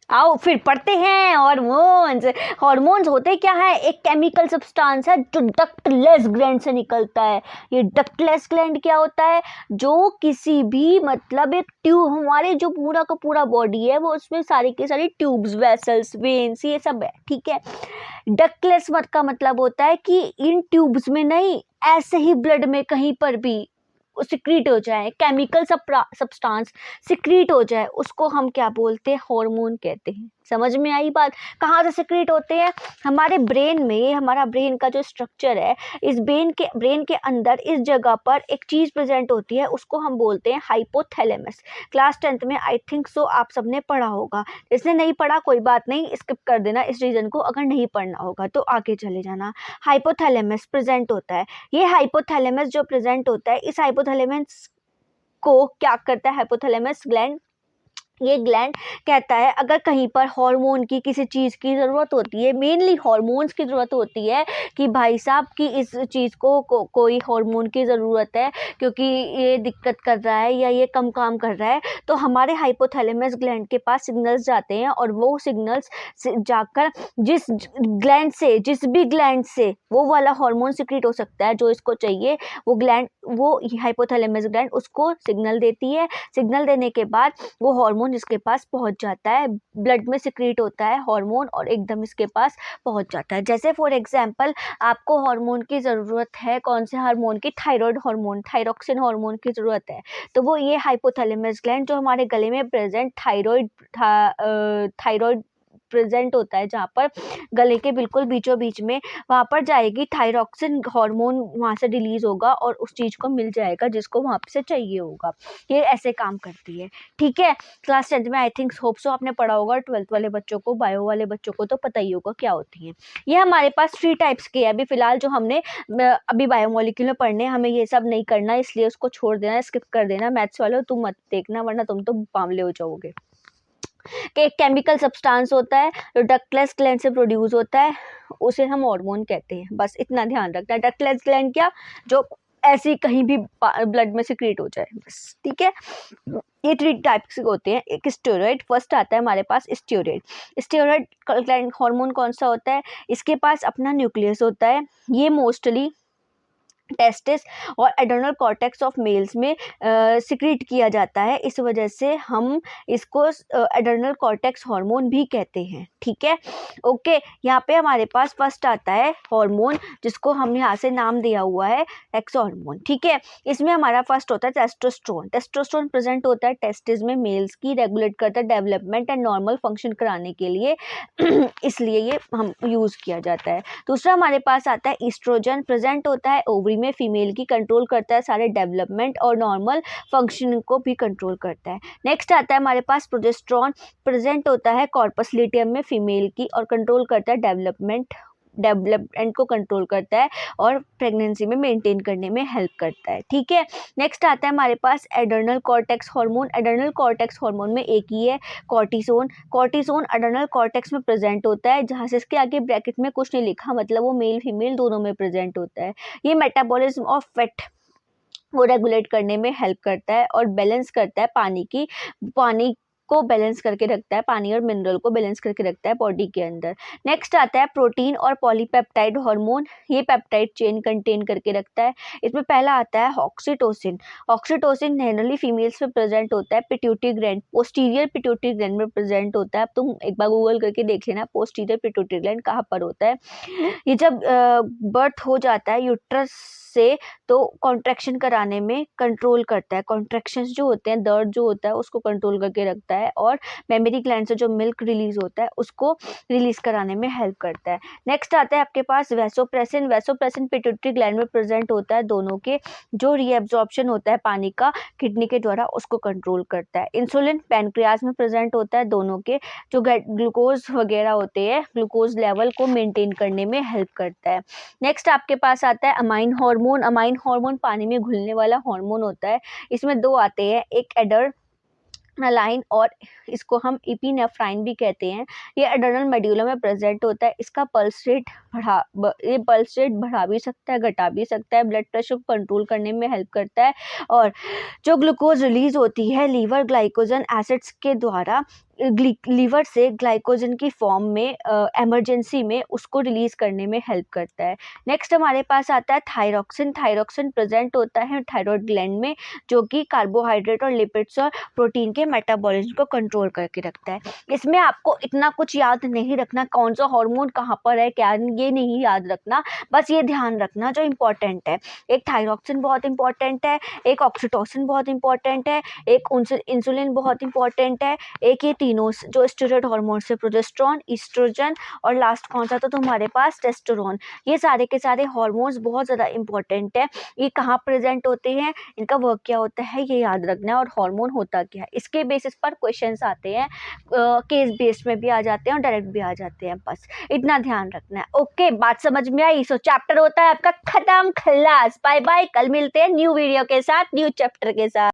आओ फिर पढ़ते हैं हॉर्मोन्स। हॉर्मोन्स होते क्या है, एक केमिकल सब्सटेंस है जो डक्टलेस ग्लैंड से निकलता है। ये डक्टलेस ग्लैंड क्या होता है, जो किसी भी मतलब एक ट्यूब, हमारे जो पूरा का पूरा बॉडी है वो उसमें सारी की सारी ट्यूब्स, वेसल्स, वेन्स, ये सब है, ठीक है। डक्टलेस मत का मतलब होता है कि इन ट्यूब्स में नहीं, ऐसे ही ब्लड में कहीं पर भी सिक्रीट हो जाए, केमिकल सब्सटेंस सिक्रीट हो जाए, उसको हम क्या बोलते हैं, हार्मोन कहते हैं। समझ में आई बात? कहाँ से सिक्रीट होते हैं, हमारे ब्रेन में। ये हमारा ब्रेन का जो स्ट्रक्चर है, इस ब्रेन के अंदर इस जगह पर एक चीज़ प्रेजेंट होती है, उसको हम बोलते हैं हाइपोथैलेमस। क्लास 10th में आई थिंक सो आप सबने पढ़ा होगा। जिसने नहीं पढ़ा कोई बात नहीं, स्किप कर देना इस रीजन को, अगर नहीं पढ़ना होगा तो आगे चले जाना। हाइपोथैलेमस प्रेजेंट होता है, ये हाइपोथैलेमस जो प्रेजेंट होता है, इस हाइपोथैलेमस को क्या करता है हाइपोथैलेमस ग्लैंड, ये ग्लैंड कहता है अगर कहीं पर हार्मोन की किसी चीज़ की ज़रूरत होती है, मेनली हार्मोन्स की ज़रूरत होती है कि भाई साहब की इस चीज़ को कोई हार्मोन की ज़रूरत है क्योंकि ये दिक्कत कर रहा है या ये कम काम कर रहा है, तो हमारे हाइपोथैलेमस ग्लैंड के पास सिग्नल्स जाते हैं और वो सिग्नल्स जाकर जिस भी ग्लैंड से वो वाला हार्मोन सिक्रीट हो सकता है जो इसको चाहिए, वो हाइपोथैलेमस ग्लैंड उसको सिग्नल देती है। सिग्नल देने के बाद वो हार्मोन इसके पास पहुंच जाता है, ब्लड में सिक्रीट होता है हार्मोन और एकदम इसके पास पहुंच जाता है। जैसे फॉर एग्जांपल आपको हार्मोन की ज़रूरत है, कौन से हार्मोन की, थायराइड हार्मोन, थायरॉक्सिन हार्मोन की ज़रूरत है, तो वो ये हाइपोथैलेमस ग्लैंड जो हमारे गले में प्रेजेंट थायराइड प्रेजेंट होता है, जहाँ पर गले के बिल्कुल बीचों बीच में, वहाँ पर जाएगी थायरॉक्सिन हार्मोन, वहाँ से रिलीज होगा और उस चीज़ को मिल जाएगा जिसको वहाँ से चाहिए होगा। ये ऐसे काम करती है, ठीक है। क्लास 10th में आई थिंक होप सो आपने पढ़ा होगा, 12th वाले बच्चों को, बायो वाले बच्चों को तो पता ही होगा क्या होती है। ये हमारे पास 3 टाइप्स के है अभी फिलहाल जो हमने अभी बायोमोलिक्यूल में पढ़ने, हमें ये सब नहीं करना, इसलिए उसको छोड़ देना, स्किप कर देना। मैथ्स वालों तुम मत देखना वरना तुम तो बावले हो जाओगे। कि एक केमिकल सब्सटेंस होता है जो डक्टलेस ग्लैंड से प्रोड्यूस होता है, उसे हम हार्मोन कहते हैं। बस इतना ध्यान रखना, डक्टलेस ग्लैंड क्या, जो ऐसी कहीं भी ब्लड में सिक्रीट हो जाए, बस, ठीक है। ये 3 टाइप्स के होते हैं। एक स्टेरॉइड, फर्स्ट आता है हमारे पास स्टेरॉइड। स्टेरॉइड ग्लैंड हार्मोन कौन सा होता है, इसके पास अपना न्यूक्लियस होता है, ये मोस्टली टेस्टिस और एड्रेनल कॉर्टेक्स ऑफ मेल्स में सिक्रीट किया जाता है, इस वजह से हम इसको एड्रेनल कॉर्टेक्स हार्मोन भी कहते हैं, ठीक है। ओके, यहाँ पे हमारे पास फर्स्ट आता है हार्मोन जिसको हम यहाँ से नाम दिया हुआ है सेक्स हार्मोन, ठीक है। इसमें हमारा फर्स्ट होता है टेस्टोस्टेरोन। टेस्टोस्टेरोन प्रेजेंट होता है टेस्टिस में, मेल्स की, रेगुलेट करता है डेवलपमेंट एंड नॉर्मल फंक्शन कराने के लिए इसलिए ये हम यूज़ किया जाता है। दूसरा हमारे पास आता है ईस्ट्रोजन, प्रेजेंट होता है ओवरी में, फीमेल की, कंट्रोल करता है सारे डेवलपमेंट और नॉर्मल फंक्शनिंग को भी कंट्रोल करता है। नेक्स्ट आता है हमारे पास प्रोजेस्टेरॉन, प्रेजेंट होता है कॉर्पस ल्यूटियम में, फीमेल की, और कंट्रोल करता है डेवलपमेंट को कंट्रोल करता है और प्रेगनेंसी में मेंटेन करने में हेल्प करता है, ठीक है। नेक्स्ट आता है हमारे पास adrenal cortex hormone. Adrenal cortex hormone में एक ही है, कॉर्टिसोन। कॉर्टिसोन एड्रेनल कॉर्टेक्स में प्रेजेंट होता है, जहाँ से इसके आगे ब्रैकेट में कुछ नहीं लिखा, मतलब वो मेल फीमेल दोनों में प्रेजेंट होता है। ये मेटाबॉलिज्म ऑफ फैट को रेगुलेट करने में हेल्प करता है और बैलेंस करता है पानी को बैलेंस करके रखता है, पानी और मिनरल को बैलेंस करके रखता है बॉडी के अंदर। नेक्स्ट आता है प्रोटीन और पॉलीपेप्टाइड हार्मोन, ये पेप्टाइड चेन कंटेन करके रखता है। इसमें पहला आता है ऑक्सीटोसिन। ऑक्सीटोसिन जनरली फीमेल्स में प्रेजेंट होता है pituitary gland, posterior pituitary gland में प्रेजेंट होता है। अब तुम एक बार गूगल करके देख लेना पोस्टीरियर पिट्यूटरी ग्लैंड कहाँ पर होता है। ये जब बर्थ हो जाता है यूट्रस से, तो कॉन्ट्रैक्शन कराने में कंट्रोल करता है, कॉन्ट्रैक्शंस जो होते हैं, दर्द जो होता है उसको कंट्रोल करके रखता है, और मेमरी ग्लैंड से जो मिल्क रिलीज होता है उसको रिलीज कराने में हेल्प करता है। नेक्स्ट आता है आपके पास वैसोप्रेसिन। वैसोप्रेसिन पिट्यूटरी ग्लैंड में प्रेजेंट होता है, दोनों के जो रीएब्जॉर्प्शन होता है पानी का किडनी के द्वारा उसको कंट्रोल करता है। इंसुलिन पैनक्रियाज में प्रेजेंट होता है, दोनों के जो ग्लूकोज वगैरह होते हैं, ग्लूकोज लेवल को मेंटेन करने में हेल्प करता है। नेक्स्ट आपके पास आता है अमाइन हार्मोन। अमाइन हार्मोन पानी में घुलने वाला हार्मोन होता है। इसमें 2 आते हैं, एक एड्रेनालाइन और इसको हम इपिनेफ्राइन भी कहते हैं। ये एड्रेनल मेड्यूला में प्रेजेंट होता है। इसका पल्स रेट बढ़ा भी सकता है, घटा भी सकता है, ब्लड प्रेशर को कंट्रोल करने में हेल्प करता है, और जो ग्लूकोज रिलीज होती है लीवर ग्लाइकोजन एसिड्स के द्वारा, लीवर से ग्लाइकोजन की फॉर्म में इमरजेंसी में उसको रिलीज करने में हेल्प करता है। नेक्स्ट हमारे पास आता है थायरॉक्सिन। थायरॉक्सिन प्रेजेंट होता है थायराइड ग्लैंड में, जो कि कार्बोहाइड्रेट और लिपिड्स और प्रोटीन के मेटाबॉलिज्म को कंट्रोल करके रखता है। इसमें आपको इतना कुछ याद नहीं रखना, कौन सा हार्मोन कहाँ पर है क्या, ये नहीं याद रखना, बस ये ध्यान रखना जो इम्पोर्टेंट है। एक थायरॉक्सिन बहुत इंपॉर्टेंट है, एक ऑक्सीटोसिन बहुत इंपॉर्टेंट है, एक इंसुलिन बहुत इंपॉर्टेंट है, एक ये तीनों जो स्टेरॉइड हार्मोन से प्रोजेस्टेरॉन, ईस्ट्रोजन और लास्ट कौन सा था तुम्हारे पास, टेस्टोस्टेरोन। ये सारे के सारे हार्मोन्स बहुत ज़्यादा इंपॉर्टेंट है। ये कहाँ प्रेजेंट होते हैं, इनका वर्क क्या होता है, ये याद रखना है, और हार्मोन होता क्या है। इसके बेसिस पर क्वेश्चंस आते हैं, केस बेस्ड में भी आ जाते हैं और डायरेक्ट भी आ जाते हैं, बस इतना ध्यान रखना है। ओके, बात समझ में आई। सो चैप्टर होता है आपका खत्म, खल्लास। बाय बाय, कल मिलते हैं न्यू वीडियो के साथ, न्यू चैप्टर के साथ।